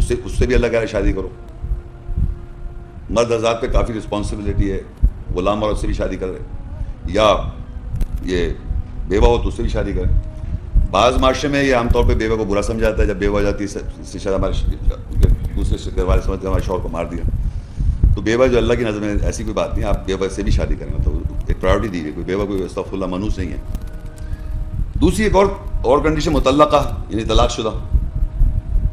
اس سے بھی اللہ کہہ رہا ہے شادی کرو. مرد حضرات پہ کافی رسپانسبلٹی ہے, غلام عورت سے بھی شادی کرے, یا یہ بیوہ ہو تو اس سے بھی شادی کرے. بعض معاشرے میں یہ عام طور پہ بیوہ کو برا سمجھا جاتا ہے, جب بیوہ ہو جاتی ہے شاید ہمارے دوسرے گھر والے سمجھتے ہیں ہمارے شوہر کو مار دیا. تو بیوہ جو اللہ کی نظر میں ایسی کوئی بات نہیں, آپ بیوہ سے بھی شادی کریں, تو ایک پرائیورٹی دی ہے, کوئی بیوہ کوئی استغفر اللہ منوس نہیں ہے. دوسری ایک اور کنڈیشن مطلقہ, یعنی طلاق شدہ,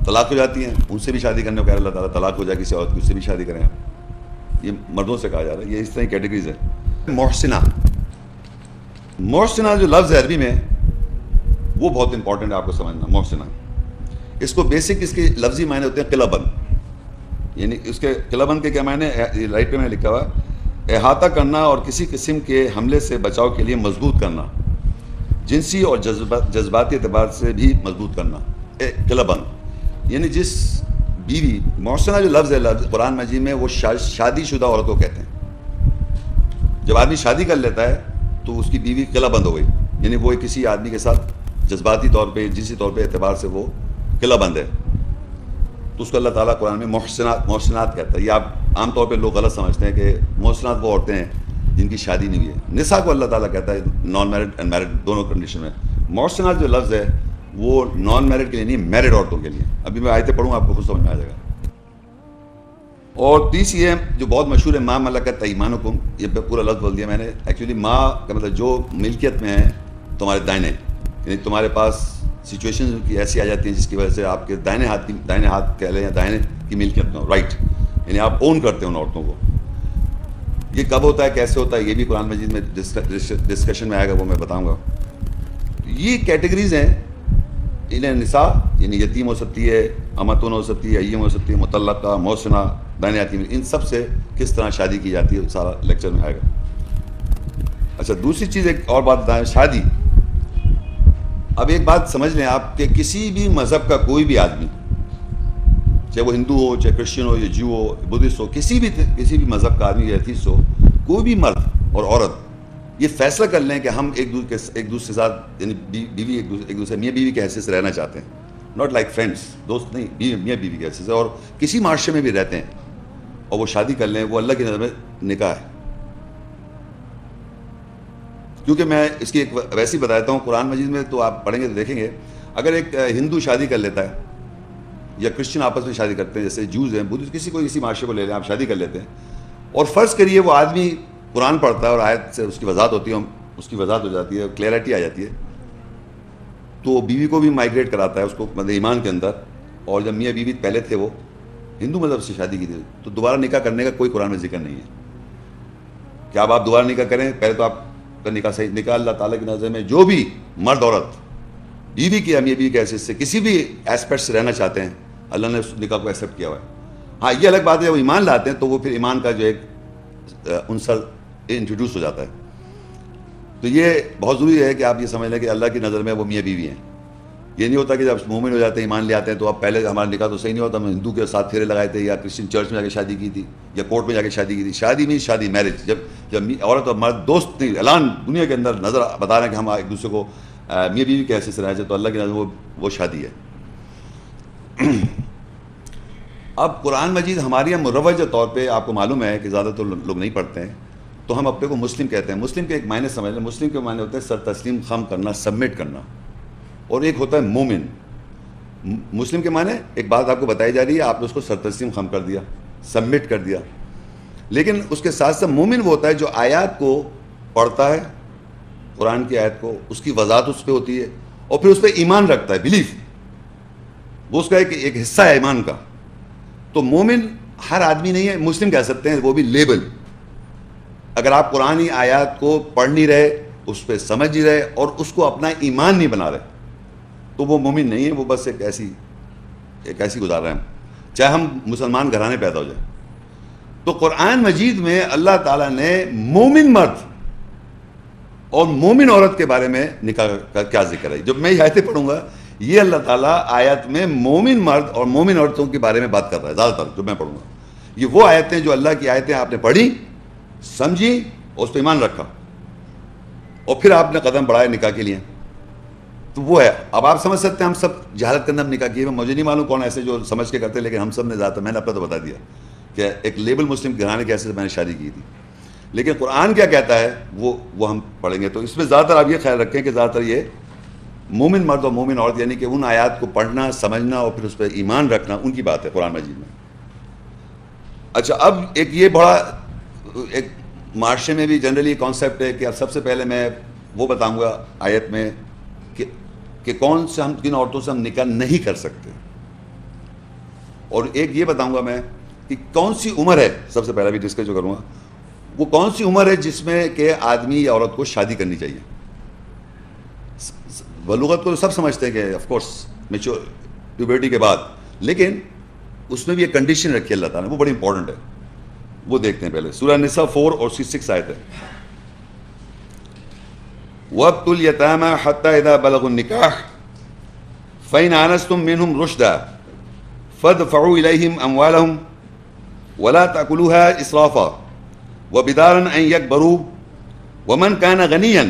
طلاق ہو جاتی ہیں, ان سے بھی شادی کرنے کو کہہ رہا اللہ تعالیٰ, طلاق ہو جائے کسی عورت کی اس سے بھی شادی کریں آپ. یہ مردوں سے کہا جا رہا ہے, یہ اس طرح کی کیٹیگریز ہے. محسنہ, محسنہ جو لفظ ہے عربی میں وہ بہت امپورٹنٹ ہے آپ کو سمجھنا. محسنہ اس کو بیسک اس کے لفظی معنی ہوتے ہیں قلعہ بند, یعنی اس کے قلعہ بند کے کیا معنی ہے, رائٹ پہ میں لکھا ہوا ہے, احاطہ کرنا اور کسی قسم کے حملے سے بچاؤ کے لیے مضبوط کرنا, جنسی اور جذباتی اعتبار سے بھی مضبوط کرنا. قلعہ بند یعنی جس بیوی, محسنہ جو لفظ ہے قرآن مجید میں وہ شادی شدہ عورت کو کہتے ہیں. جب آدمی شادی کر لیتا ہے تو اس کی بیوی قلعہ بند ہو گئی, یعنی وہ کسی آدمی کے ساتھ جذباتی طور پہ جنسی طور پہ اعتبار سے وہ قلعہ بند ہے, تو اس کو اللہ تعالیٰ قرآن میں محسنات کہتا ہے. یہ آپ عام طور پہ لوگ غلط سمجھتے ہیں کہ محسنات وہ عورتیں ہیں جن کی شادی نہیں ہوئی ہے. نساء کو اللہ تعالیٰ کہتا ہے نان میرڈ اینڈ میرڈ دونوں کنڈیشن میں. محسنات جو لفظ ہے وہ نان میرڈ کے لیے نہیں, میرڈ عورتوں کے لیے. ابھی میں آیتیں پڑھوں گا, آپ کو خود سمجھ میں آ جائے گا. اور تیسری ہے جو بہت مشہور ہے, ماں ملکت ایمانکم, یہ پورا لفظ بول دیا میں نے. ایکچولی ماں کا مطلب جو ملکیت میں ہے تمہارے دائنے, یعنی تمہارے پاس سچویشن کی ایسی آ جاتی ہیں جس کی وجہ سے آپ کے دائنے ہاتھ کہہ لیں یا دائنے کی ملکیت میں ہو, رائٹ, یعنی آپ اون کرتے ہیں ان عورتوں کو. یہ کب ہوتا ہے, کیسے ہوتا ہے, یہ بھی قرآن مجید میں ڈسکشن میں آئے گا, وہ میں بتاؤں گا. یہ کیٹیگریز ہیں. انہیں نساء یعنی یتیم ہو سکتی ہے, امتون ہو سکتی ہے, ایّم ہو سکتی ہے, مطلقہ, محسنہ, دائنے ہاتھ کی, ان سب سے کس طرح شادی کی جاتی ہے سارا لیکچر میں آئے گا. اچھا, دوسری چیز ایک اور بات بتائیں, شادی. اب ایک بات سمجھ لیں آپ کہ کسی بھی مذہب کا کوئی بھی آدمی, چاہے وہ ہندو ہو, چاہے کرسچن ہو, یا جو ہو, بدھسٹ ہو, کسی بھی مذہب کا آدمی یا ایتھیسٹ ہو, کوئی بھی مرد اور عورت یہ فیصلہ کر لیں کہ ہم ایک دوسرے کے ساتھ, یعنی بیوی ایک دوسرے میاں بیوی کے حیثیت سے رہنا چاہتے ہیں, ناٹ لائک فرینڈس, دوست نہیں, میاں بیوی کے حیثیت سے, اور کسی معاشرے میں بھی رہتے ہیں, اور وہ شادی کر لیں, وہ اللہ کی نظر میں نکاح ہے. کیونکہ میں اس کی ایک ویسی بتاتا ہوں, قرآن مجید میں تو آپ پڑھیں گے تو دیکھیں گے, اگر ایک ہندو شادی کر لیتا ہے یا کرسچن آپس میں شادی کرتے ہیں, جیسے جوز ہیں, بدھ, کسی معاشرے کو لے لیں, آپ شادی کر لیتے ہیں, اور فرض کریے وہ آدمی قرآن پڑھتا ہے اور آیت سے اس کی وضاحت ہوتی ہے, اس کی وضاحت ہو جاتی ہے, کلیئرٹی آ جاتی ہے, تو بیوی کو بھی مائگریٹ کراتا ہے اس کو مطلب ایمان کے اندر. اور جب میاں بیوی پہلے تھے وہ ہندو مذہب سے شادی کی تھی, تو دوبارہ نکاح کرنے کا کوئی قرآن میں ذکر نہیں ہے کہ آپ دوبارہ نکاح کریں. پہلے تو آپ کا نکاح صحیح. نکاح اللہ تعالیٰ کی نظر میں جو بھی مرد عورت بیوی کی یا میاں بیوی کے حیثیت سے کسی بھی ایسپیکٹ سے رہنا چاہتے ہیں, اللہ نے اس نکاح کو ایکسیپٹ کیا ہوا ہے. ہاں, یہ الگ بات ہے, وہ ایمان لاتے ہیں تو وہ پھر ایمان کا جو ایک عنصر انٹروڈیوس ہو جاتا ہے. تو یہ بہت ضروری ہے کہ آپ یہ سمجھ لیں کہ اللہ کی نظر میں وہ میاں بیوی ہیں. یہ نہیں ہوتا کہ جب مومن ہو جاتے ہیں, ایمان لے آتے ہیں, تو اب پہلے ہمارا نکاح تو صحیح نہیں ہوتا, ہم ہندو کے ساتھ پھیرے لگائے تھے, یا کرسچن چرچ میں جا کے شادی کی تھی, یا کورٹ میں جا کے شادی کی تھی. شادی میں شادی, میرج, جب عورت اور مرد دوست نہیں, اعلان دنیا کے اندر نظر بتا رہے ہیں کہ ہم ایک دوسرے کو میاں بیوی کے حیثیت سے رہنا چاہتے, تو اللہ کی نظر وہ شادی ہے. اب قرآن مجید ہمارے یہاں مروج طور پہ آپ کو معلوم ہے کہ زیادہ تر لوگ نہیں پڑھتے ہیں, تو ہم اپنے کو مسلم کہتے ہیں. مسلم کے ایک معنی سمجھ لیں, مسلم کے معنی ہوتے ہیں سر تسلیم خم کرنا, سبمٹ کرنا, اور ایک ہوتا ہے مومن. مسلم کے معنی ایک بات آپ کو بتائی جا رہی ہے, آپ نے اس کو سر تسلیم خم کر دیا, سبمٹ کر دیا. لیکن اس کے ساتھ ساتھ مومن وہ ہوتا ہے جو آیات کو پڑھتا ہے, قرآن کی آیت کو, اس کی وضاحت اس پہ ہوتی ہے, اور پھر اس پہ ایمان رکھتا ہے, بلیف, وہ اس کا ایک حصہ ہے ایمان کا. تو مومن ہر آدمی نہیں ہے, مسلم کہہ سکتے ہیں, وہ بھی لیبل. اگر آپ قرآنی آیات کو پڑھ نہیں رہے, اس پہ سمجھ نہیں رہے, اور اس کو اپنا ایمان نہیں بنا رہے, تو وہ مومن نہیں ہے, وہ بس ایک ایسی گزار رہے ہیں, چاہے ہم مسلمان گھرانے پیدا ہو جائیں. تو قرآن مجید میں اللہ تعالیٰ نے مومن مرد اور مومن عورت کے بارے میں نکاح کا کیا ذکر ہے. جب میں یہ آیتیں پڑھوں گا, یہ اللہ تعالیٰ آیت میں مومن مرد اور مومن عورتوں کے بارے میں بات کر رہا ہے زیادہ تر جو میں پڑھوں گا. یہ وہ آیتیں جو اللہ کی آیتیں آپ نے پڑھی, سمجھی, اور اس پہ ایمان رکھا, اور پھر آپ نے قدم بڑھائے نکاح کے لیے. تو وہ ہے. اب آپ سمجھ سکتے ہیں ہم سب جہالت کے اندر ہم نکاح کیے ہوئے, مجھے نہیں معلوم کون ایسے جو سمجھ کے کرتے, لیکن ہم سب نے زیادہ, میں نے اپنا تو بتا دیا کہ ایک لیبل مسلم گھرانے کے ایسے میں نے شادی کی تھی. لیکن قرآن کیا کہتا ہے وہ ہم پڑھیں گے. تو اس میں زیادہ تر آپ یہ خیال رکھیں کہ زیادہ تر یہ مومن مرد اور مومن عورت, یعنی کہ ان آیات کو پڑھنا, سمجھنا اور پھر اس پہ ایمان رکھنا, ان کی بات ہے قرآن مجید میں. اچھا, اب ایک یہ بڑا ایک معاشرے میں بھی جنرلی کانسیپٹ ہے کہ اب سب سے پہلے میں وہ بتاؤں گا آیت میں کہ کون سے ہم کن عورتوں سے ہم نکاح نہیں کر سکتے, اور ایک یہ بتاؤں گا میں کہ کون سی عمر ہے, سب سے پہلے بھی ڈسکس جو کروں گا وہ کون سی عمر ہے جس میں کہ آدمی یا عورت کو شادی کرنی چاہیے. بلوغت کو تو سب سمجھتے ہیں کہ آف کورس میچور پیوبرٹی کے بعد, لیکن اس میں بھی ایک کنڈیشن رکھی اللہ تعالیٰ نے, وہ بڑی امپورٹنٹ ہے. وہ دیکھتے ہیں پہلے سورہ نساء 4 اور 6 آیت ہے. وَابْتُلُوا الْيَتَامَى حَتَّى إِذَا بَلَغُوا النِّكَاحَ فَإِنْ آنَسْتُم مِّنْهُمْ رُشْدًا فَادْفَعُوا إِلَيْهِمْ أَمْوَالَهُمْ وَلَا تَأْكُلُوهَا إِسْرَافًا وَبِدَارًا أَن يَكْبَرُوا وَمَنْ كَانَ غَنِيًّا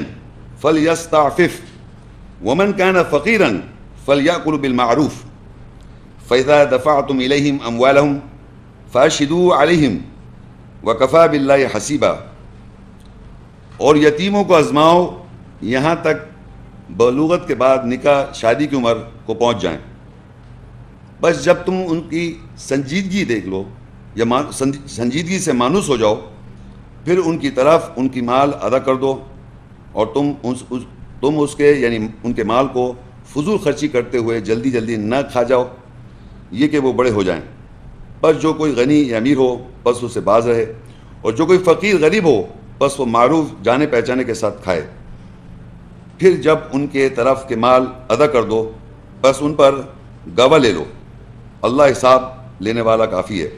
فَلْيَسْتَعْفِفْ وَمَنْ كَانَ فَقِيرًا فَلْيَأْكُلْ بِالْمَعْرُوفِ فَإِذَا دَفَعْتُمْ إِلَيْهِمْ أَمْوَالَهُمْ فَأَشْهِدُوا عَلَيْهِمْ وَكَفَى بِاللَّهِ حَسِيبًا. اور یتیموں کو آزماؤ یہاں تک بلوغت کے بعد نکاح شادی کی عمر کو پہنچ جائیں. بس جب تم ان کی سنجیدگی دیکھ لو یا سنجیدگی سے مانوس ہو جاؤ, پھر ان کی طرف ان کی مال ادا کر دو, اور تم اس کے یعنی ان کے مال کو فضول خرچی کرتے ہوئے جلدی جلدی نہ کھا جاؤ, یہ کہ وہ بڑے ہو جائیں. بس جو کوئی غنی یا امیر ہو بس اسے باز رہے, اور جو کوئی فقیر غریب ہو بس وہ معروف جانے پہچانے کے ساتھ کھائے. پھر جب ان کے طرف کے مال ادا کر دو بس ان پر گواہ لے لو, اللہ حساب لینے والا کافی ہے.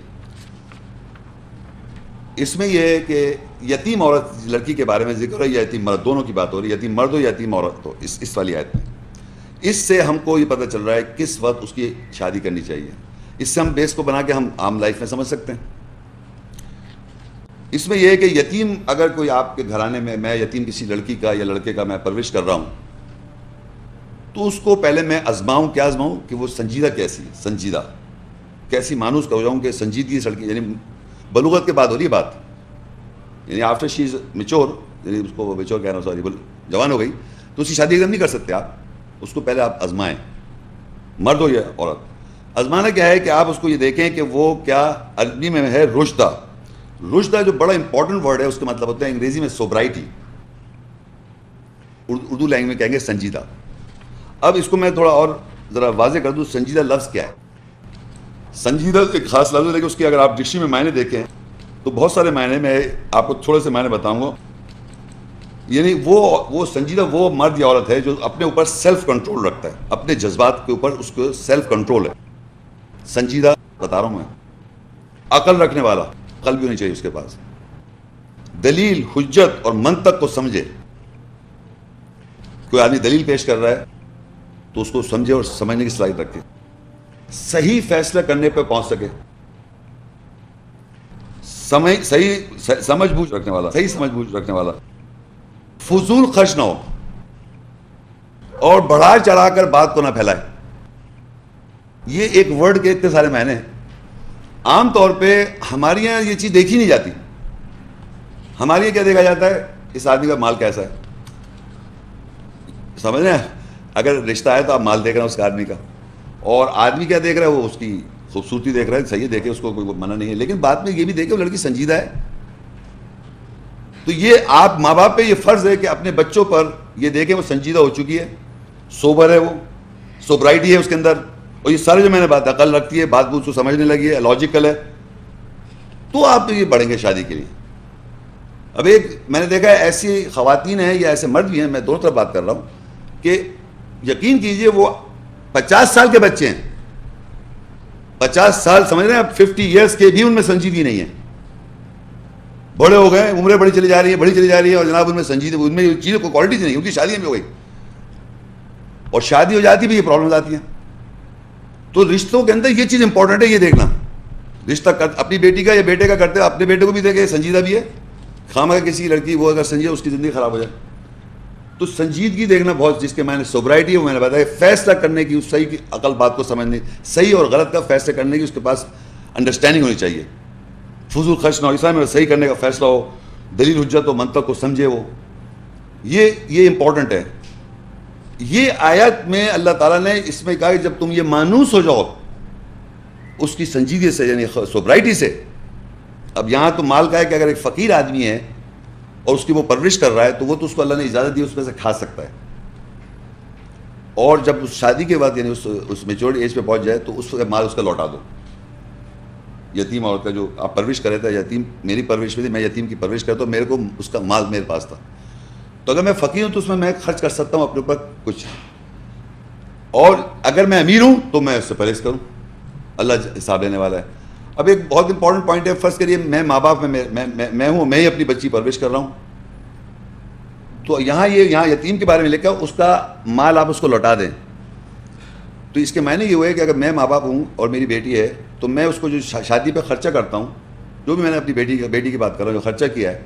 اس میں یہ ہے کہ یتیم عورت لڑکی کے بارے میں ذکر ہے یا یتیم مرد, دونوں کی بات ہو رہی ہے, یتیم مرد ہو یا یتیم عورت ہو. اس والی آیت میں اس سے ہم کو یہ پتہ چل رہا ہے کس وقت اس کی شادی کرنی چاہیے. اس سے ہم بیس کو بنا کے ہم عام لائف میں سمجھ سکتے ہیں. اس میں یہ ہے کہ یتیم اگر کوئی آپ کے گھرانے میں یتیم کسی لڑکی کا یا لڑکے کا میں پرورش کر رہا ہوں, تو اس کو پہلے میں آزماؤں, کیا آزماؤں کہ وہ سنجیدہ کیسی ہے, سنجیدہ کیسی مانوس کا ہو جاؤں کہ سنجیدگی لڑکی, یعنی بلوغت کے بعد ہو رہی ہے بات, یعنی آفٹر شی از میچور, یعنی اس کو میچور کہہ رہا ہوں, سوری, جوان ہو گئی تو اس کی شادی ایک دم نہیں کر سکتے آپ. اس کو پہلے آپ آزمائیں, مرد ہو یا عورت. آزمانا کیا ہے کہ آپ اس کو یہ دیکھیں کہ وہ کیا, عربی میں ہے رشدہ. رشدہ جو بڑا امپورٹنٹ ورڈ ہے, اس کا مطلب ہوتا ہے انگریزی میں سوبرائٹی, اردو لینگویج میں کہیں گے سنجیدہ. اب اس کو میں تھوڑا اور ذرا واضح کر دوں, سنجیدہ لفظ کیا ہے. سنجیدہ ایک خاص لفظ ہے, لیکن اس کے اگر آپ ڈکشنری میں معنی دیکھیں تو بہت سارے معنی میں آپ کو تھوڑے سے معنی بتاؤں گا. یعنی وہ سنجیدہ وہ مرد یا عورت ہے جو اپنے اوپر سیلف کنٹرول رکھتا ہے, اپنے جذبات کے اوپر اس کو سیلف کنٹرول ہے. سنجیدہ بتا رہا ہوں میں, عقل رکھنے والا, عقل بھی ہونی چاہیے اس کے پاس, دلیل, حجت اور منطق کو سمجھے. کوئی آدمی دلیل پیش کر رہا ہے تو اس کو سمجھے اور سمجھنے کی صلاحیت رکھے, صحیح فیصلہ کرنے پہ پہنچ سکے, صحیح سمجھ بوجھ رکھنے والا, صحیح سمجھ بوجھ رکھنے والا, فضول خرچ نہ ہو اور بڑھا چڑھا کر بات کو نہ پھیلائے. یہ ایک ورڈ کے اتنے سارے معنی ہیں. عام طور پہ ہمارے یہاں یہ چیز دیکھی نہیں جاتی. ہمارے یہاں کیا دیکھا جاتا ہے, اس آدمی کا مال کیسا ہے, سمجھ رہے ہیں, اگر رشتہ ہے تو آپ مال دیکھ رہے ہیں اس کے آدمی کا, اور آدمی کیا دیکھ رہا ہے, وہ اس کی خوبصورتی دیکھ رہا ہے, صحیح دیکھے, اس کو کوئی منع نہیں ہے, لیکن بات میں یہ بھی دیکھے وہ لڑکی سنجیدہ ہے. تو یہ آپ ماں باپ پہ یہ فرض ہے کہ اپنے بچوں پر یہ دیکھیں وہ سنجیدہ ہو چکی ہے, سوبر ہے, وہ سوبرائٹی ہے اس کے اندر, اور یہ سارے جو میں نے بات, عقل رکھتی ہے, بات بوت کو سمجھنے لگی ہے, لاجیکل ہے, تو آپ یہ بڑھیں گے شادی کے لیے. اب ایک میں نے دیکھا ہے ایسی خواتین ہیں یا ایسے مرد بھی ہیں, میں دونوں طرف بات کر رہا ہوں, کہ یقین کیجئے وہ 50 سال کے بچے ہیں, 50 سال سمجھ رہے ہیں آپ, 50 ایئرس کے بھی ان میں سنجیدگی نہیں ہے. بڑے ہو گئے, عمریں بڑی چلی جا رہی ہے, اور جناب ان میں سنجیدگی, ان میں یہ چیزیں کوئی کوالٹیز نہیں, ان کی شادی میں ہو گئی, اور شادی ہو جاتی بھی یہ پرابلمز آتی ہیں. تو رشتوں کے اندر یہ چیز امپورٹنٹ ہے, یہ دیکھنا, رشتہ اپنی بیٹی کا یا بیٹے کا کرتے, اپنے بیٹے کو بھی دیکھے سنجیدہ بھی ہے, خواہ مگر کسی لڑکی وہ اگر سنجیدہ اس کی زندگی خراب ہو جائے. تو سنجیدگی دیکھنا بہت، جس کے میں نے سوبرائٹی ہے وہ میں نے بتایا، فیصلہ کرنے کی، اس صحیح کی عقل بات کو سمجھنے، صحیح اور غلط کا فیصلہ کرنے کی اس کے پاس انڈرسٹینڈنگ ہونی چاہیے، فضول خرچ نہ ہو، اسلام میں صحیح کرنے کا فیصلہ ہو، دلیل حجت و منطق کو سمجھے وہ، یہ امپورٹنٹ ہے. یہ آیت میں اللہ تعالیٰ نے اس میں کہا کہ جب تم یہ مانوس ہو جاؤ اس کی سنجیدگی سے، یعنی سوبرائٹی سے. اب یہاں تو مال کا ہے کہ اگر ایک فقیر آدمی ہے اور اس کی وہ پرورش کر رہا ہے تو وہ تو اس کو اللہ نے اجازت دی اس میں سے کھا سکتا ہے، اور جب اس شادی کے بعد یعنی اس میچورٹی ایج پہ پہنچ جائے تو اس مال اس کا لوٹا دو. یتیم عورت کا جو آپ پرورش کرے تھے، یتیم میری پرورش میں تھی، میں یتیم کی پرورش کرتا ہوں، میرے کو اس کا مال میرے پاس تھا، تو اگر میں فقیر ہوں تو اس میں خرچ کر سکتا ہوں اپنے اوپر کچھ، اور اگر میں امیر ہوں تو میں اس سے پرہیز کروں، اللہ حساب لینے والا ہے. اب ایک بہت امپورٹنٹ پوائنٹ ہے، فرض کریے میں ماں باپ میں ہوں، میں ہی اپنی بچی پرورش کر رہا ہوں، تو یہاں یتیم کے بارے میں لکھا اس کا مال آپ اس کو لوٹا دیں. تو اس کے معنی یہ ہوئے کہ اگر میں ماں باپ ہوں اور میری بیٹی ہے تو میں اس کو جو شادی پہ خرچہ کرتا ہوں، جو بھی میں نے اپنی بیٹی کی بات کر رہا ہوں جو خرچہ کیا ہے،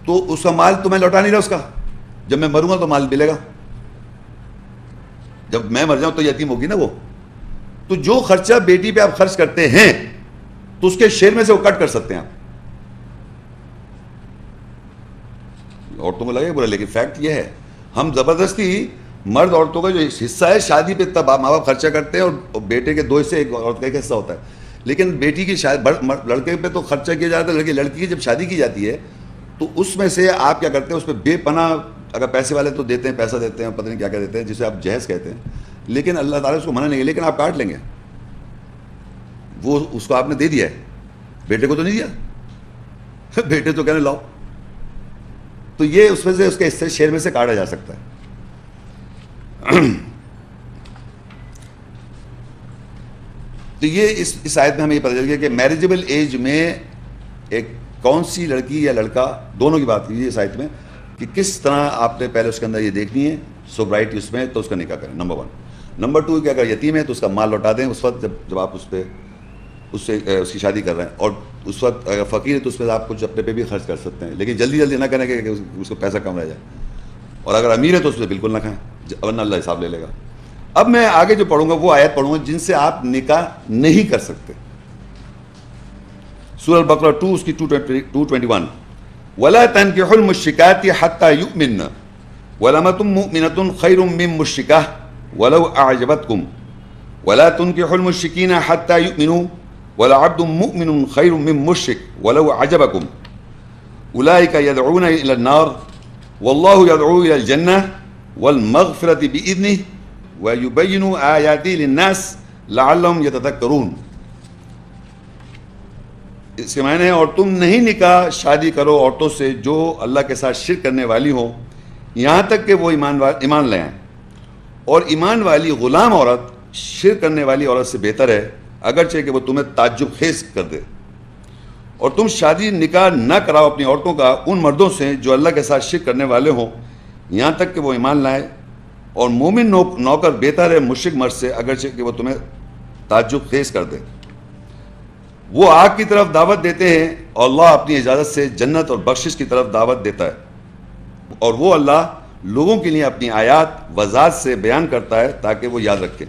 تو اس کا مال تو میں لوٹا نہیں رہا، اس کا جب میں مروں گا تو مال ملے گا، جب میں مر جاؤں تو یتیم ہوگی نا وہ. تو جو خرچہ بیٹی پہ آپ خرچ کرتے ہیں تو اس کے شیئر میں سے وہ کٹ کر سکتے ہیں آپ. عورتوں کو لگے برا، لیکن فیکٹ یہ ہے ہم زبردستی مرد عورتوں کا جو حصہ ہے شادی پہ تب ماں باپ خرچہ کرتے ہیں، اور بیٹے کے 2 حصے، ایک عورت کا ایک حصہ ہوتا ہے. لیکن بیٹی کی لڑکے پہ تو خرچہ کیا جاتا ہے، لڑکی کی جب شادی کی جاتی ہے تو اس میں سے آپ کیا کرتے ہیں، اس پہ بے پناہ، اگر پیسے والے تو دیتے ہیں، پیسہ دیتے ہیں، پتہ نہیں کیا کیا دیتے ہیں، جسے آپ جہیز کہتے ہیں، لیکن اللہ تعالیٰ اس کو منع نہیں ہے، لیکن آپ کاٹ لیں گے، وہ اس کو آپ نے دے دیا ہے، بیٹے کو تو نہیں دیا، بیٹے تو کہنے لاؤ، تو یہ اس میں سے اس کے حصے شیئر میں سے کاٹا جا سکتا ہے. تو یہ اس آیت میں ہمیں یہ پتہ چل گیا کہ میریجبل ایج میں ایک کون سی لڑکی یا لڑکا، دونوں کی بات کی اس آیت میں، کہ کس طرح آپ نے پہلے اس کے اندر یہ دیکھنی ہے سوبرائٹی اس میں، تو اس کا نکاح کریں، نمبر 1. نمبر 2 کہ اگر یتیم ہے تو اس کا مال لوٹا دیں اس وقت جب آپ اس کی شادی کر رہے ہیں، اور اس وقت اگر فقیر ہے تو اس پہ آپ کچھ اپنے پہ بھی خرچ کر سکتے ہیں، لیکن جلدی نہ کریں کہ اس کو پیسہ کم رہ جائے، اور اگر امیر ہے تو اس پہ بالکل نہ کھائیں ورنہ اللہ حساب لے لے گا. اب میں آگے جو پڑھوں گا وہ آیت پڑھوں گا جن سے آپ نکاح نہیں کر سکتے. سورہ البقرہ 2 اس کی 221 وَلَا تَنْكِحُوا الْمُشْرِكَاتِ حَتَّى يُؤْمِنَّ وَلَمَةٌ مُؤْمِنَةٌ خَيْرٌ مِّن مُشْرِكَةٍ وَلَوْ أَعْجَبَتْكُمْ وَلَا تُنْكِحُوا الْمُشْرِكِينَ حَتَّى يُؤْمِنُوا وَلَعَبْدٌ مُؤْمِنٌ خَيْرٌ مِّن مُشْرِكٍ وَلَوْ أَعْجَبَكُمْ أُولَٰئِكَ يَدْعُونَ إِلَى النَّارِ وَاللَّهُ يَدْعُو إِلَى الْجَنَّةِ وَالْمَغْفِرَةِ بِإِذْنِهِ وَيُبَيِّنُ آيَاتِهِ لِلنَّاسِ لَعَلَّهُمْ يَتَذَكَّرُونَ. اس کے معنی ہے اور تم نہیں نکاح شادی کرو عورتوں سے جو اللہ کے ساتھ شرک کرنے والی ہوں یہاں تک کہ وہ ایمان لے آئیں، اور ایمان والی غلام عورت شرک کرنے والی عورت سے بہتر ہے اگرچہ کہ وہ تمہیں تعجب خیز کر دے. اور تم شادی نکاح نہ کراؤ اپنی عورتوں کا ان مردوں سے جو اللہ کے ساتھ شرک کرنے والے ہوں یہاں تک کہ وہ ایمان لائیں، اور مومن نوکر بہتر ہے مشرک مرد سے اگرچہ کہ وہ تمہیں تعجب خیز کر دے. وہ آگ کی طرف دعوت دیتے ہیں اور اللہ اپنی اجازت سے جنت اور بخشش کی طرف دعوت دیتا ہے، اور وہ اللہ لوگوں کے لیے اپنی آیات وضاحت سے بیان کرتا ہے تاکہ وہ یاد رکھیں.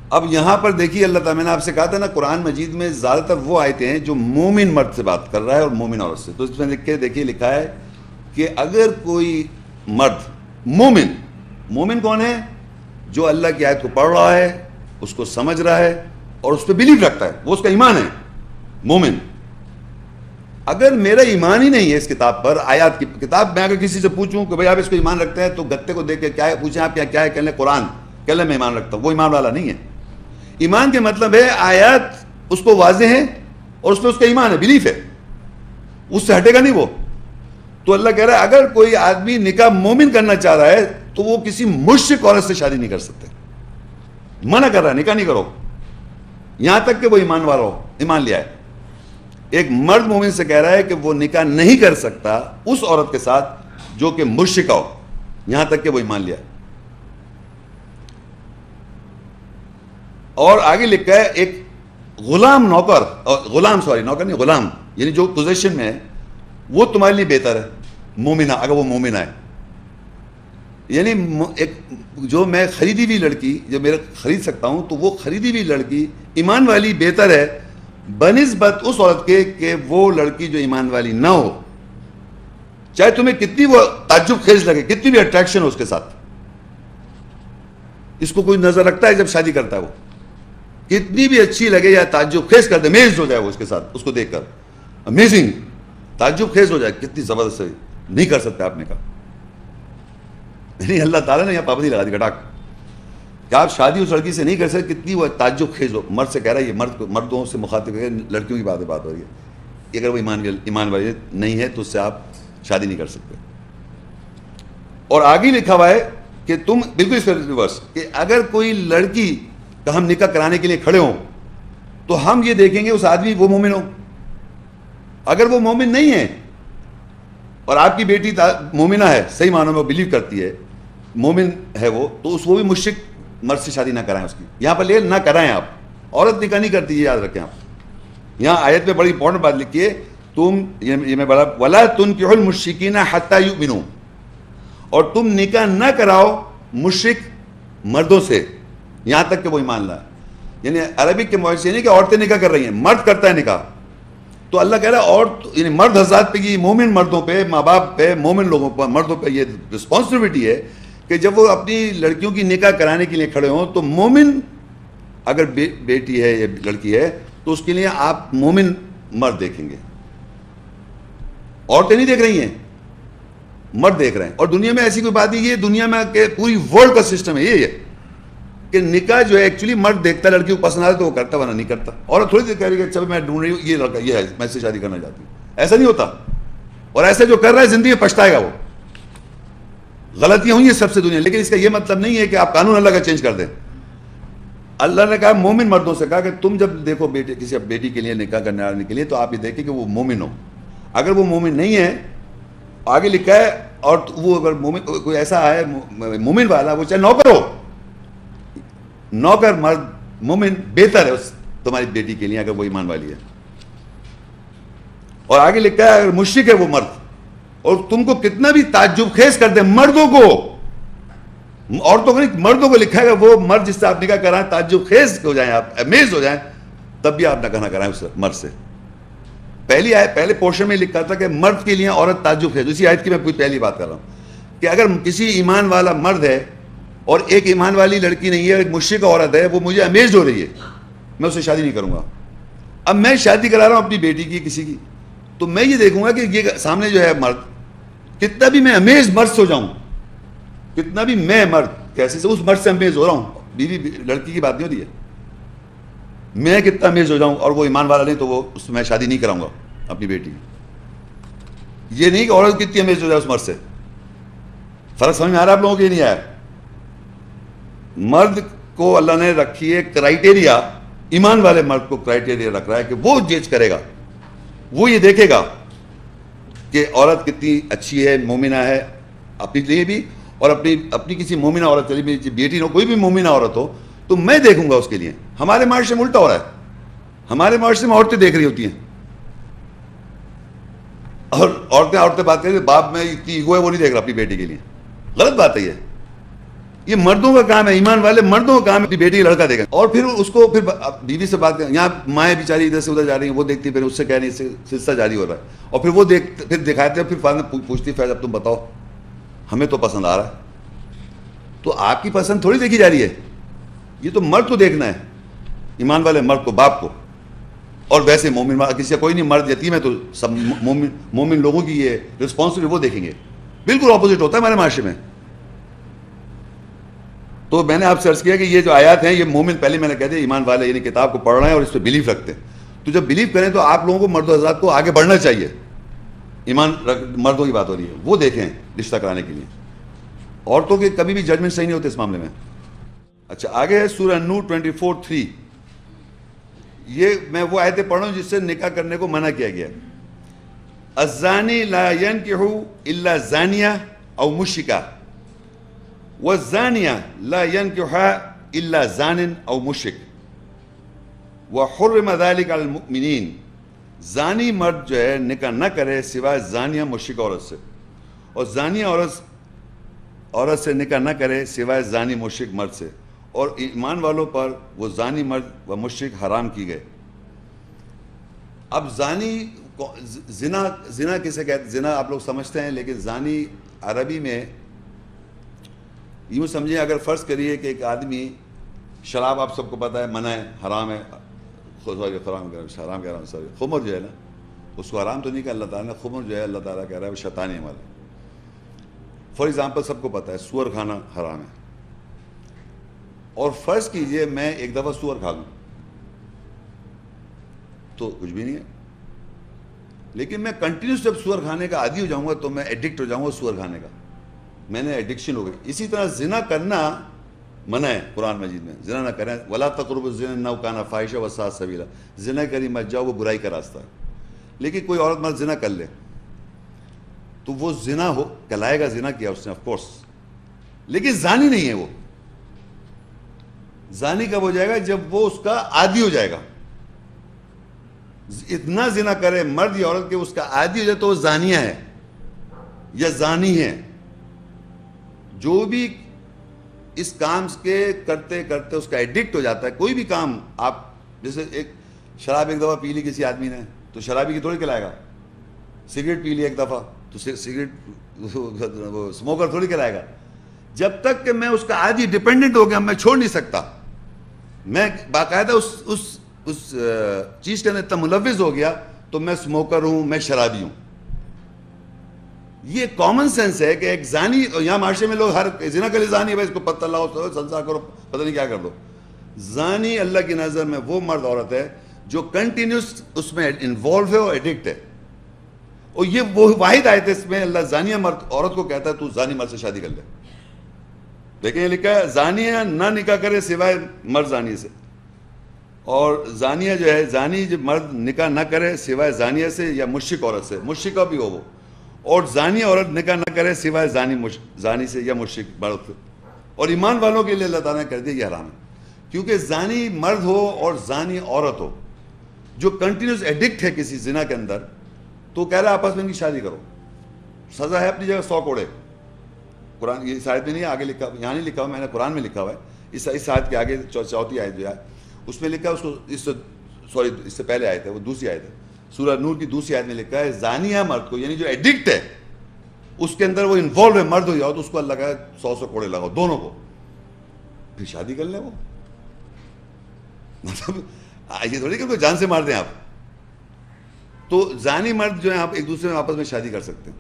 اب یہاں پر دیکھیے اللہ تعالیٰ نے آپ سے کہا تھا نا قرآن مجید میں زیادہ تر وہ آیتیں ہیں جو مومن مرد سے بات کر رہا ہے اور مومن عورت سے. تو اس میں دیکھیے لکھا ہے کہ اگر کوئی مرد مومن کون ہے؟ جو اللہ کی آیت کو پڑھ رہا ہے، اس کو سمجھ رہا ہے اور اس پہ بلیو رکھتا ہے، وہ اس کا ایمان ہے مومن. اگر میرا ایمان ہی نہیں ہے اس کتاب پر، آیات کی کتاب، میں اگر کسی سے پوچھوں کہ بھائی آپ اس کو ایمان رکھتے ہیں تو گتے کو دیکھ کے کیا ہے پوچھیں آپ کیا ہے، کہہ لیں قرآن، کہہ لیں میں ایمان رکھتا ہوں، وہ ایمان والا نہیں ہے. ایمان کے مطلب ہے آیات اس کو واضح ہیں اور اس پہ اس کا ایمان ہے، بلیف ہے، اس سے ہٹے گا نہیں وہ. تو اللہ کہہ رہا ہے اگر کوئی آدمی نکاح مومن کرنا چاہ رہا ہے تو وہ کسی مشرک عورت سے شادی نہیں کر سکتے، منع کر رہا ہے نکاح نہیں کرو یہاں تک کہ وہ ایمان والا ہو، ایمان لیا ہے. ایک مرد مومن سے کہہ رہا ہے کہ وہ نکاح نہیں کر سکتا اس عورت کے ساتھ جو کہ مشرکہ ہو یہاں تک کہ وہ ایمان لیا ہے. اور آگے لکھا ہے ایک غلام نوکر، غلام یعنی جو پوزیشن میں ہے وہ تمہارے لیے بہتر ہے. مومنہ اگر وہ مومنہ ہے، یعنی ایک جو میں خریدی ہوئی لڑکی جو میرا خرید سکتا ہوں تو وہ خریدی ہوئی لڑکی ایمان والی بہتر ہے بنسبت اس عورت کے کہ وہ لڑکی جو ایمان والی نہ ہو، چاہے تمہیں کتنی وہ تعجب خیز لگے، کتنی بھی اٹریکشن ہو اس کے ساتھ. اس کو کوئی نظر رکھتا ہے جب شادی کرتا ہے، وہ کتنی بھی اچھی لگے یا تعجب خیز کر دے، امیزڈ ہو جائے وہ اس کے ساتھ، اس کو دیکھ کر امیزنگ، تعجب خیز ہو جائے، کتنی زبردست ہے، نہیں کر سکتے آپ نے کہا. نہیں، اللہ تعالیٰ نے یہاں پابندی لگا دی کٹاک کہ آپ شادی اس لڑکی سے نہیں کر سکتے، کتنی وہ تعجب خیز ہو. مرد سے کہہ رہا ہے، یہ مردوں سے مخاطب ہے، لڑکیوں کی بات ہو رہی ہے، اگر وہ ایمان والی نہیں ہے تو اس سے آپ شادی نہیں کر سکتے. اور آگے لکھا ہوا ہے کہ تم بالکل اس کا ریورس، کہ اگر کوئی لڑکی کا ہم نکاح کرانے کے لیے کھڑے ہوں تو ہم یہ دیکھیں گے اس آدمی وہ مومن ہو. اگر وہ مومن نہیں ہے اور آپ کی بیٹی مومنہ ہے، صحیح معنوں میں وہ بلیو کرتی ہے، مومن ہے وہ، تو وہ بھی مشرک مرد سے شادی نہ کرائیں اس کی. یہاں پر نہ کرائیں آپ، عورت نکاح نہیں کرتی، یہ یاد رکھیں آپ. یہاں آیت میں بڑی امپورٹنٹ بات لکھی ہے، تم یہ میں بڑا وَلَا تُنْكِحُ الْمُشْرِكِينَ حَتَّى يُؤْمِنُوا، اور تم نکاح نہ کراؤ مشرک مردوں سے یہاں تک کہ وہ ایمان لائے. یعنی عربک کے معاشرے نہیں کہ عورتیں نکاح کر رہی ہیں، مرد کرتا ہے نکاح. تو اللہ کہہ رہا ہے اور یعنی مرد حضرات پہ، یہ مومن مردوں پہ، ماں باپ پہ، مومن لوگوں پہ، مردوں پہ یہ رسپانسبلٹی ہے کہ جب وہ اپنی لڑکیوں کی نکاح کرانے کے لیے کھڑے ہوں تو مومن اگر بیٹی ہے یا لڑکی ہے تو اس کے لیے آپ مومن مرد دیکھیں گے. عورتیں نہیں دیکھ رہی ہیں، مرد دیکھ رہے ہیں. اور دنیا میں ایسی کوئی بات نہیں ہے، دنیا میں کہ پوری ورلڈ کا سسٹم ہے یہ ہے کہ نکاح جو ہے ایکچولی مرد دیکھتا ہے، لڑکی کو پسند آتا ہے تو وہ کرتا، ورنہ نہیں کرتا. عورت تھوڑی دیر کہہ رہی ہے کہ چلو میں ڈھونڈ رہی ہوں یہ لڑکا یہ ہے، میں اس سے شادی کرنا چاہتی ہوں. ایسا نہیں ہوتا. اور ایسا جو کر رہا ہے زندگی میں پچھتائے گا. وہ غلطیاں ہوئی ہیں سب سے دنیا، لیکن اس کا یہ مطلب نہیں ہے کہ آپ قانون اللہ کا چینج کر دیں. اللہ نے کہا مومن مردوں سے کہا کہ تم جب دیکھو بیٹے کسی بیٹی کے لیے نکاح کرنے آنے کے لیے تو آپ یہ دیکھیں کہ وہ مومن ہو. اگر وہ مومن نہیں ہے، آگے لکھا ہے، اور وہ اگر مومن کوئی ایسا ہے مومن والا، وہ چاہے نوکر ہو، نوکر مرد مومن بہتر ہے اس تمہاری بیٹی کے لیے اگر وہ ایمان والی ہے. اور آگے لکھا ہے اگر مشرک ہے وہ مرد، اور تم کو کتنا بھی تعجب خیز کر دے مردوں کو، عورتوں کو نہیں، مردوں کو لکھا ہے کہ وہ مرد جس سے آپ نکاح کرائیں تعجب خیز ہو جائیں، آپ امیز ہو جائیں، تب بھی آپ نکاح نہ کرائیں اس مرد سے. پہلے پورشن میں لکھا تھا کہ مرد کے لیے عورت تعجب خیز. اسی آیت کی میں کوئی پہلی بات کر رہا ہوں کہ اگر کسی ایمان والا مرد ہے اور ایک ایمان والی لڑکی نہیں ہے، ایک مشرک عورت ہے، وہ مجھے امیزڈ ہو رہی ہے، میں اسے شادی نہیں کروں گا. اب میں شادی کرا رہا ہوں اپنی بیٹی کی کسی کی، تو میں یہ دیکھوں گا کہ یہ سامنے جو ہے مرد، کتنا بھی میں امیز مرد سے ہو جاؤں، کتنا بھی میں مرد کیسے سے اس مرد سے امیز ہو رہا ہوں، بیوی لڑکی کی بات نہیں ہو رہی ہے، میں کتنا امیز ہو جاؤں اور وہ ایمان والا نہیں تو وہ اس میں شادی نہیں کراؤں گا اپنی بیٹی کی. یہ نہیں کہ عورت کتنی امیز ہو جائے اس مرد سے. فرق سمجھ میں آ رہا ہے آپ لوگوں کو؟ یہ نہیں آیا. مرد کو اللہ نے رکھی ہے کرائٹیریا، ایمان والے مرد کو کرائٹیریا رکھ رہا ہے کہ وہ جج کرے گا، وہ یہ دیکھے گا کہ عورت کتنی اچھی ہے، مومنہ ہے اپنی لیے بھی، اور اپنی کسی مومنہ عورت کے لیے بھی، بیٹی ہو کوئی بھی مومنہ عورت ہو تو میں دیکھوں گا اس کے لیے. ہمارے معاشرے میں الٹا ہو رہا ہے. ہمارے معاشرے میں عورتیں دیکھ رہی ہوتی ہیں، اور عورتیں بات کریں باپ میں اتنی ایگو ہے وہ نہیں دیکھ رہا اپنی بیٹی کے لیے. غلط بات ہے یہ مردوں کا کام ہے، ایمان والے مردوں کا کام ہے اپنی بیٹی کا لڑکا دیکھیں. اور پھر اس کو پھر بیوی سے بات کریں، یہاں مائیں بیچاری ادھر سے ادھر جا رہی ہیں، وہ دیکھتی پھر اس سے کہہ رہی ہے سلسلہ جاری ہو رہا ہے، اور پھر وہ پھر دکھاتے ہیں، پھر فاطمہ پوچھتی فیض اب تم بتاؤ ہمیں تو پسند آ رہا ہے. تو آپ کی پسند تھوڑی دیکھی جا رہی ہے، یہ تو مرد کو دیکھنا ہے، ایمان والے مرد کو، باپ کو. اور ویسے مومن کسی کا کوئی نہیں، مرد یتیم ہے تو سب مومن لوگوں کی یہ رسپانسبلٹی وہ دیکھیں گے. بالکل اپوزٹ ہوتا ہے ہمارے معاشرے میں. تو میں نے آپ سے عرض کیا کہ یہ جو آیات ہیں یہ مومن، پہلے میں نے کہا تھا ایمان والے یعنی کتاب کو پڑھ رہے ہیں اور اس پہ بلیف رکھتے ہیں. تو جب بلیف کریں تو آپ لوگوں کو مرد و حضرات کو آگے بڑھنا چاہیے. ایمان مردوں کی بات ہو رہی ہے، وہ دیکھیں رشتہ کرانے کے لیے. عورتوں کے کبھی بھی ججمنٹ صحیح نہیں ہوتے اس معاملے میں. اچھا آگے ہے سورہ نور 24:3. یہ میں وہ آیتیں پڑھ رہا ہوں جس سے نکاح کرنے کو منع کیا گیا. الزانی لا ينكح الا زانیہ او مشرکہ والزانیہ لا ينكحها الا زان او مشرک وحرم ذلك على المؤمنین. زانی مرد جو ہے نکاح نہ کرے سوائے زانیہ مشرک عورت سے. اور زانیہ عورت سے نکاح نہ کرے سوائے زانی مشرک مرد سے، اور ایمان والوں پر وہ زانی مرد و مشرک حرام کی گئے۔ اب زانی زنا کسے کہتے ہیں؟ زنا آپ لوگ سمجھتے ہیں، لیکن زانی عربی میں یوں سمجھیں، اگر فرض کریے کہ ایک آدمی، شراب آپ سب کو پتہ ہے منع ہے، حرام ہے، حرام کہہ رہا ہوں، سوری، خمر جو ہے نا، اس کو حرام تو نہیں کہا اللہ تعالیٰ نے، خمر جو ہے اللہ تعالیٰ کہہ رہا ہے وہ شیطانی عمل ہے۔ فار ایگزامپل سب کو پتہ ہے سور کھانا حرام ہے، اور فرض کیجئے میں ایک دفعہ سور کھا لوں تو کچھ بھی نہیں ہے، لیکن میں کنٹینیوس جب سور کھانے کا عادی ہو جاؤں گا تو میں ایڈکٹ ہو جاؤں گا سور کھانے کا، میں نے ایڈکشن ہو گئی۔ اسی طرح زنا کرنا منع ہے قرآن مجید میں، زنا نہ کریں، وَلَا تَقْرَبُوا الزِّنَا إِنَّهُ كَانَ فَاحِشَةً وَسَاءَ سَبِيلًا، زنا کری مت جاؤ، وہ برائی کا راستہ ہے۔ لیکن کوئی عورت مرد زنا کر لے تو وہ زنا ہو کہلائے گا، زنا کیا اس نے آف کورس، لیکن زانی نہیں ہے وہ۔ زانی کب ہو جائے گا؟ جب وہ اس کا عادی ہو جائے گا، اتنا زنا کرے مرد یا عورت کے اس کا عادی ہو جائے تو وہ زانیہ ہے یا زانی ہے۔ جو بھی اس کام کے کرتے کرتے اس کا ایڈکٹ ہو جاتا ہے، کوئی بھی کام، آپ جیسے ایک شراب ایک دفعہ پی لی کسی آدمی نے تو شرابی کی تھوڑی کھلائے گا، سگریٹ پی لی ایک دفعہ تو سگریٹ اسموکر تھوڑی کھلائے گا۔ جب تک کہ میں اس کا عادی ڈیپینڈنٹ ہو گیا، میں چھوڑ نہیں سکتا، میں باقاعدہ اس چیز کے اندر اتنا ملوث ہو گیا تو میں اسموکر ہوں، میں شرابی ہوں۔ یہ کامن سینس ہے کہ ایک زانی، یہاں معاشرے میں لوگ ہر زنا کے لیے زانی ہے، بھائی اس کو پتہ لاؤ، سنسار کرو، پتہ نہیں کیا کر دو۔ زانی اللہ کی نظر میں وہ مرد عورت ہے جو کنٹینیوس اس میں انوالو ہے اور ایڈکٹ ہے، اور یہ وہ واحد آیت ہے اس میں اللہ زانیہ مرد عورت کو کہتا ہے تو زانی مرد سے شادی کر لے۔ دیکھیں یہ لکھا ہے زانیہ نہ نکاح کرے سوائے مرد زانی سے، اور زانیہ جو ہے، زانی جب مرد نکاح نہ کرے سوائے زانیہ سے یا مشرک عورت سے، مشرکہ بھی ہو وہ، اور زانی عورت نکاح نہ کرے سوائے زانی سے یا مشرک مرد سے، اور ایمان والوں کے لیے اللہ تعالیٰ نے کر دیا یہ حرام ہے، کیونکہ زانی مرد ہو اور زانی عورت ہو جو کنٹینیوس ایڈکٹ ہے کسی زنا کے اندر، تو کہہ رہا ہے آپس میں ان کی شادی کرو، سزا ہے اپنی جگہ 100 کوڑے۔ قرآن یہ آیت میں نہیں ہے، آگے لکھا، یہاں نہیں لکھا ہوا، میں نے قرآن میں لکھا ہوا ہے، اس آیت کے آگے چوتھی آیت جو ہے اس میں لکھا ہے، اس کو اس سے پہلے آیت ہے، وہ دوسری آیت ہے، سورہ نور کی دوسری آیت میں لکھا ہے زانیہ مرد کو، یعنی جو ایڈکٹ ہے اس کے اندر وہ انوالو ہے، مرد ہو جاؤ تو اس کو اللہ کا 100 کوڑے لگاؤ دونوں کو، پھر شادی کر لیں وہ۔ مطلب یہ تھوڑی کہ جان سے مار دیں آپ، تو زانی مرد جو ہے آپ ایک دوسرے میں آپس میں شادی کر سکتے ہیں،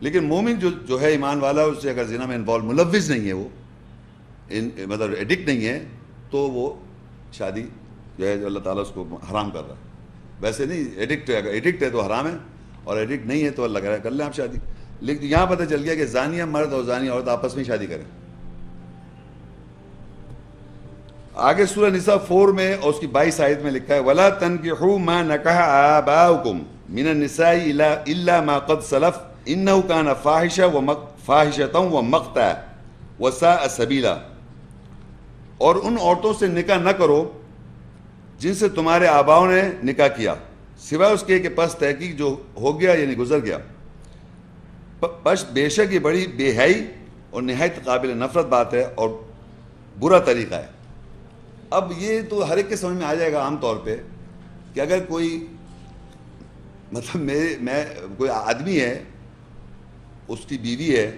لیکن مومن جو ہے ایمان والا، اس سے اگر زنا میں انوالو ملوث نہیں ہے، وہ مطلب ایڈکٹ نہیں ہے، تو وہ شادی جو ہے اللہ تعالیٰ اس کو حرام کر رہا ہے۔ ویسے نہیں، ایڈکٹ ہے، اگر ایڈکٹ ہے تو حرام ہے، اور ایڈکٹ نہیں ہے تو اللہ کہہ رہا ہے کر لیں آپ شادی۔ لیکن یہاں پتہ چل گیا کہ زانیہ مرد اور زانی عورت آپس میں شادی کریں۔ آگے سورہ نساء 4 میں اور اس کی 22 آیت میں لکھا ہے وَلَا تَنْكِحُوا مَا نَكَحَ آبَاؤُكُمْ مِنَ النِّسَاءِ إِلَّا مَا قَدْ سَلَفَ إِنَّهُ كَانَ فَاحِشَةً وَمَقْتًا وَسَاءَ سَبِيلًا، اور ان عورتوں سے نکاح نہ کرو جن سے تمہارے آباؤں نے نکاح کیا، سوائے اس کے کہ پس تحقیق جو ہو گیا یعنی گزر گیا، پس بے شک یہ بڑی بے حیائی اور نہایت قابل نفرت بات ہے اور برا طریقہ ہے۔ اب یہ تو ہر ایک کے سمجھ میں آ جائے گا عام طور پہ کہ اگر کوئی مطلب میں کوئی آدمی ہے، اس کی بیوی ہے،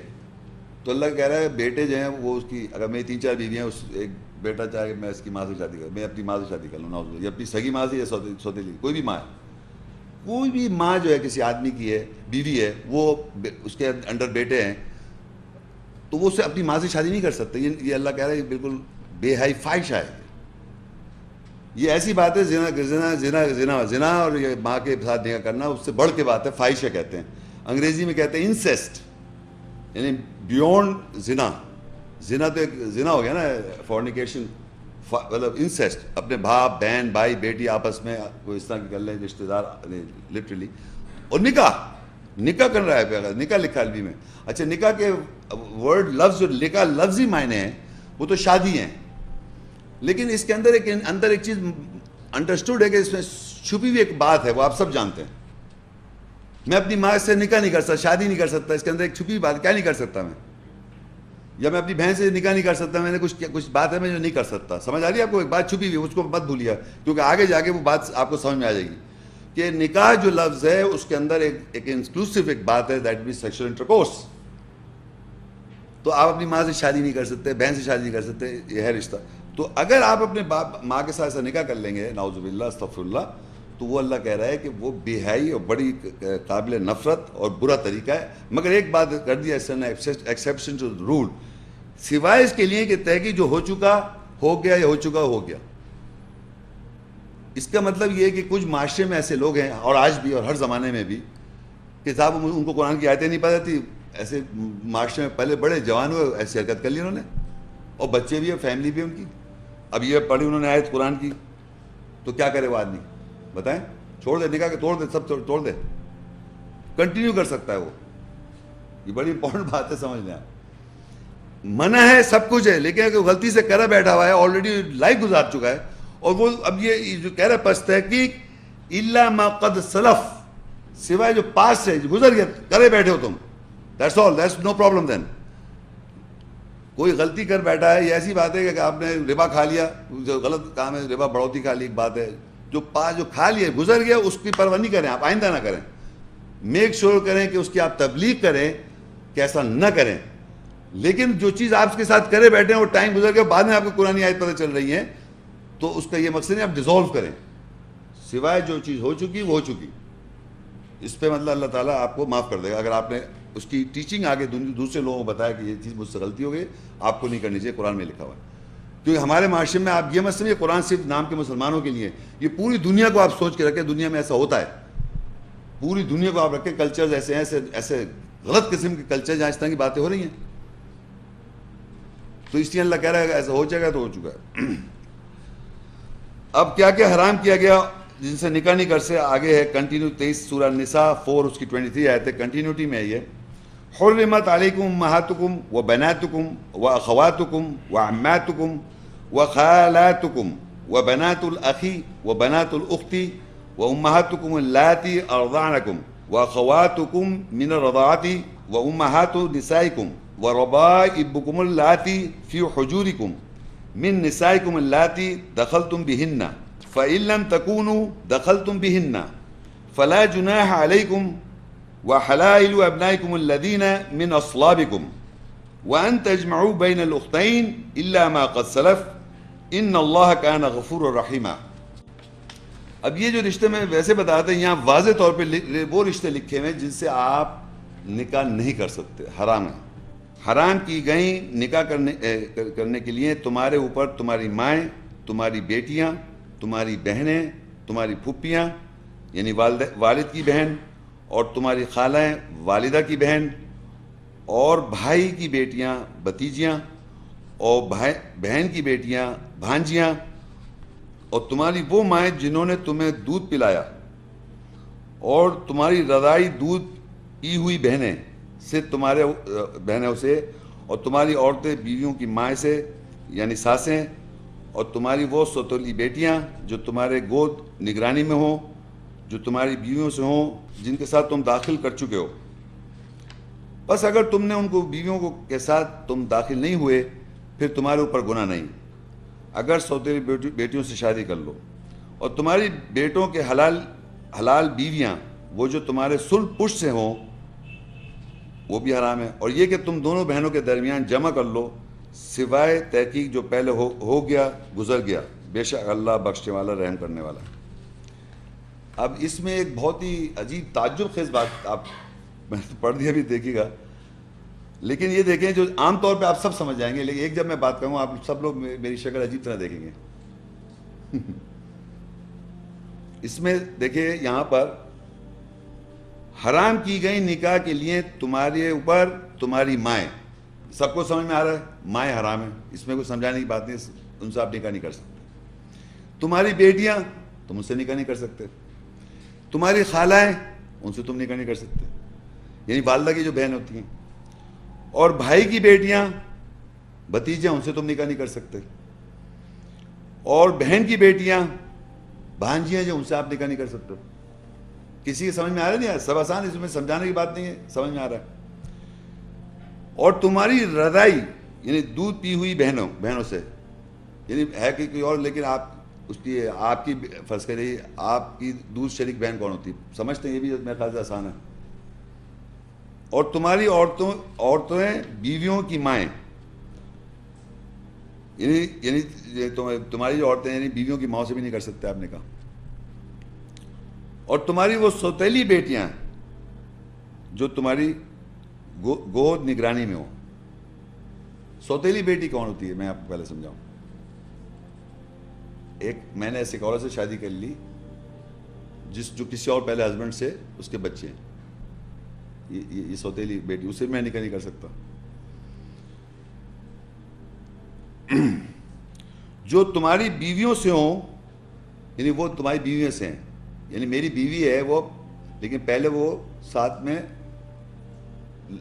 تو اللہ کہہ رہا ہے بیٹے جو ہیں وہ اس کی، اگر میری 3-4 بیویاں، اس ایک بیٹا چاہے کہ میں اس کی ماں سے شادی کروں، میں اپنی ماں سے شادی کر لوں، یا اپنی سگی ماں سے یا سوتیلی، کوئی بھی ماں ہے، کوئی بھی ماں جو ہے کسی آدمی کی ہے، بیوی ہے، وہ اس کے انڈر بیٹے ہیں، تو وہ اسے اپنی ماں سے شادی نہیں کر سکتے۔ یہ اللہ کہہ رہا ہے یہ بالکل بے حیائی فاحشہ ہے۔ یہ ایسی بات ہے زنا زنا زنا زنا زنا اور یہ ماں کے ساتھ نکاح کرنا اس سے بڑھ کے بات ہے، فاحشہ کہتے ہیں، انگریزی میں کہتے ہیں انسیسٹ، یعنی بیونڈ زنا۔ زنا تو ایک زنا ہو گیا نا، فورنیکیشن، مطلب انسیسٹ، اپنے باپ بہن بھائی بیٹی آپس میں کوئی اس طرح کی کر لیں، رشتے دار لٹرلی۔ اور نکاح کر رہا ہے، نکاح لکھا عربی میں۔ اچھا نکاح کے ورڈ لفظ جو نکاح لفظی معنی ہیں وہ تو شادی ہیں، لیکن اس کے اندر ایک چیز انڈرسٹوڈ ہے کہ اس میں چھپی ہوئی ایک بات ہے، وہ آپ سب جانتے ہیں۔ میں اپنی ماں سے نکاح نہیں کر سکتا, شادی نہیں کر سکتا, اس کے اندر ایک چھپی بات, کیا نہیں کر سکتا میں؟ یا میں اپنی بہن سے نکاح نہیں کر سکتا, میں نے کچھ بات ہے میں جو نہیں کر سکتا. سمجھ آ رہی ہے آپ کو؟ ایک بات چھپی ہوئی, اس کو مت بھولیا, کیونکہ آگے جا کے وہ بات آپ کو سمجھ میں آ جائے گی کہ نکاح جو لفظ ہے اس کے اندر ایک انکلوسیو ایک بات ہے, دیٹ مینس سیکشل انٹرکورس. تو آپ اپنی ماں سے شادی نہیں کر سکتے, بہن سے شادی نہیں کر سکتے, یہ ہے رشتہ. تو اگر آپ اپنے ماں کے ساتھ ایسا نکاح کر لیں گے, نعوذ باللہ استغفر اللہ, تو وہ اللہ کہہ رہا ہے کہ وہ بے حیائی اور بڑی قابل نفرت اور برا طریقہ ہے. مگر ایک بات کر دیا اس نے, ایکسیپشن ٹو رول, سوائے اس کے لیے کہ تحقیق جو ہو چکا ہو گیا یا ہو چکا ہو گیا. اس کا مطلب یہ ہے کہ کچھ معاشرے میں ایسے لوگ ہیں, اور آج بھی اور ہر زمانے میں بھی, کہ صاحب ان کو قرآن کی آیتیں نہیں پتہ تھی, ایسے معاشرے میں پہلے بڑے جوان ہوئے, ایسی حرکت کر لی انہوں نے, اور بچے بھی ہیں, فیملی بھی ان کی. اب یہ پڑھی انہوں نے آیت قرآن کی, تو کیا کرے وہ آدمی بتائیں؟ چھوڑ دے نکاح کے, توڑ دے, سب توڑ دے, کنٹینیو کر سکتا ہے وہ. یہ بڑی امپورٹنٹ بات ہے, سمجھ لیں آپ. منع ہے, سب کچھ ہے, لیکن اگر غلطی سے کرا بیٹھا ہوا ہے, آلریڈی لائف گزار چکا ہے, اور وہ اب یہ جو کہہ رہا ہے پس تحقیق الا ما قد سلف, سوائے جو پاس سے گزر گیا کرے بیٹھے ہو تم, that's all, that's no problem. Then کوئی غلطی کر بیٹھا ہے, یہ ایسی بات ہے کہ آپ نے ربا کھا لیا, جو غلط کام ہے, ربا بڑھوتی کھا لی, ایک بات ہے. جو کھا لیا گزر گیا, اس کی پرواہ نہیں کریں آپ, آئندہ نہ کریں. میک شور کریں کہ اس کی آپ تبلیغ کریں کہ ایسا نہ کریں. لیکن جو چیز آپ کے ساتھ کرے بیٹھے ہیں, وہ ٹائم گزر گیا, بعد میں آپ کو قرآن آیت پتہ چل رہی ہیں, تو اس کا یہ مقصد ہے آپ ڈیزالو کریں. سوائے جو چیز ہو چکی وہ ہو چکی, اس پہ مطلب اللہ تعالیٰ آپ کو معاف کر دے گا. اگر آپ نے اس کی ٹیچنگ آگے دوسرے لوگوں کو بتایا کہ یہ چیز مجھ سے غلطی ہو گئی, آپ کو نہیں کرنی چاہیے, قرآن میں لکھا ہوا ہے. کیونکہ ہمارے معاشرے میں آپ یہ مت سمجھیے قرآن صرف نام کے مسلمانوں کے لیے, یہ پوری دنیا کو آپ سوچ کے رکھیں, دنیا میں ایسا ہوتا ہے. پوری دنیا کو آپ رکھیں, کلچرز ایسے ہیں, ایسے غلط قسم کے کلچر جہاں اس طرح کی باتیں ہو رہی ہیں. تو اس لیے اللہ کہہ رہا ہے ایسا ہو جائے گا تو ہو چکا ہے. اب کیا کیا حرام کیا گیا جن سے نکاح نہیں کر سے, آگے ہے کنٹینیو 23 سورہ نساء 4 اس کی 23 آیت ہے, کنٹینیوٹی میں ہے یہ. حرمت علیکم امہاتکم و بناتکم و اخواتکم و عماتکم و خالاتکم و بنات الاخی و بنات الاختی و امہاتکم اللاتی ارضعنکم و اخواتکم من الرضاعتی و امہات نسائکم و ربائبکم اللاتی فی حجورکم من نسائکم اللاتی دخلتم بہن فإن لم تكونوا دخلتم بهن فلا جناح عليكم وحلائل أبنائكم الذين من أصلابكم وأن تجمعوا بين الأختين إلا ما قد سلف إن الله كان غفورا رحيما. اب یہ جو رشتے میں ویسے بتاتے ہیں, یہاں واضح طور پہ وہ رشتے لکھے ہوئے جن سے آپ نکاح نہیں کر سکتے, حرام ہے. حرام کی گئیں نکاح کرنے کے لیے تمہارے اوپر تمہاری مائیں, تمہاری بیٹیاں, تمہاری بہنیں, تمہاری پھوپھیاں یعنی والد کی بہن, اور تمہاری خالائیں والدہ کی بہن, اور بھائی کی بیٹیاں بھتیجیاں, اور بہن کی بیٹیاں بھانجیاں, اور تمہاری وہ مائیں جنہوں نے تمہیں دودھ پلایا, اور تمہاری رضاعی دودھ پی ہوئی بہنیں سے تمہارے بہنوں سے, اور تمہاری عورتیں بیویوں کی مائیں سے یعنی ساسیں, اور تمہاری وہ سوتیلی بیٹیاں جو تمہارے گود نگرانی میں ہوں, جو تمہاری بیویوں سے ہوں جن کے ساتھ تم داخل کر چکے ہو. بس اگر تم نے ان کو بیویوں کے ساتھ تم داخل نہیں ہوئے پھر تمہارے اوپر گناہ نہیں. اگر سوتیلی بیٹیوں سے شادی کر لو, اور تمہاری بیٹوں کے حلال بیویاں وہ جو تمہارے صلب پشت سے ہوں وہ بھی حرام ہے. اور یہ کہ تم دونوں بہنوں کے درمیان جمع کر لو سوائے تحقیق جو پہلے ہو گیا گزر گیا, بے شک اللہ بخشنے والا رحم کرنے والا. اب اس میں ایک بہت ہی عجیب تعجب خیز بات آپ میں پڑھ دیا بھی دیکھیے گا, لیکن یہ دیکھیں جو عام طور پہ آپ سب سمجھ جائیں گے, لیکن ایک جب میں بات کروں آپ سب لوگ میری شکل عجیب طرح دیکھیں گے. اس میں دیکھیں یہاں پر حرام کی گئی نکاح کے لیے تمہارے اوپر تمہاری مائیں, سب کو سمجھ میں آ رہا ہے, مائیں حرام ہیں, اس میں کوئی سمجھانے کی بات نہیں, ان سے آپ نکاح نہیں کر سکتے. تمہاری بیٹیاں تم ان سے نکاح نہیں کر سکتے. تمہاری خالائیں ان سے تم نکاح نہیں کر سکتے یعنی والدہ کی جو بہن ہوتی ہیں, اور بھائی کی بیٹیاں بھتیجیاں ان سے تم نکاح نہیں کر سکتے, اور بہن کی بیٹیاں بھانجیاں جو ان سے آپ نکاح نہیں کر سکتے. کسی کے سمجھ میں آ رہا نہیں ہے؟ سب آسان ہے، اس میں سمجھانے کی بات نہیں ہے، سمجھ میں آ رہا ہے. اور تمہاری رضائی یعنی دودھ پی ہوئی بہنوں سے، یعنی ہے کہ کوئی اور، لیکن آپ اس کی آپ کی فرض کریے آپ کی دودھ شریک بہن کون ہوتی ہے؟ سمجھتے ہیں، یہ بھی میرے خیال سے آسان ہے. اور تمہاری عورتیں بیویوں کی مائیں، یعنی تمہاری جو عورتیں یعنی بیویوں کی ماں سے بھی نہیں کر سکتے آپ نے کہا. اور تمہاری وہ سوتیلی بیٹیاں جو تمہاری گود نگرانی میں ہو. سوتیلی بیٹی کون ہوتی ہے؟ میں آپ کو پہلے سمجھاؤں. میں نے ایسے ایک عورت سے شادی کر لی جو کسی اور پہلے ہسبینڈ سے اس کے بچے ہیں. یہ سوتیلی بیٹی، اسے میں نکاح نہیں کر سکتا. جو تمہاری بیویوں سے ہوں، یعنی وہ تمہاری بیویوں سے ہیں، یعنی میری بیوی ہے وہ، لیکن پہلے وہ ساتھ میں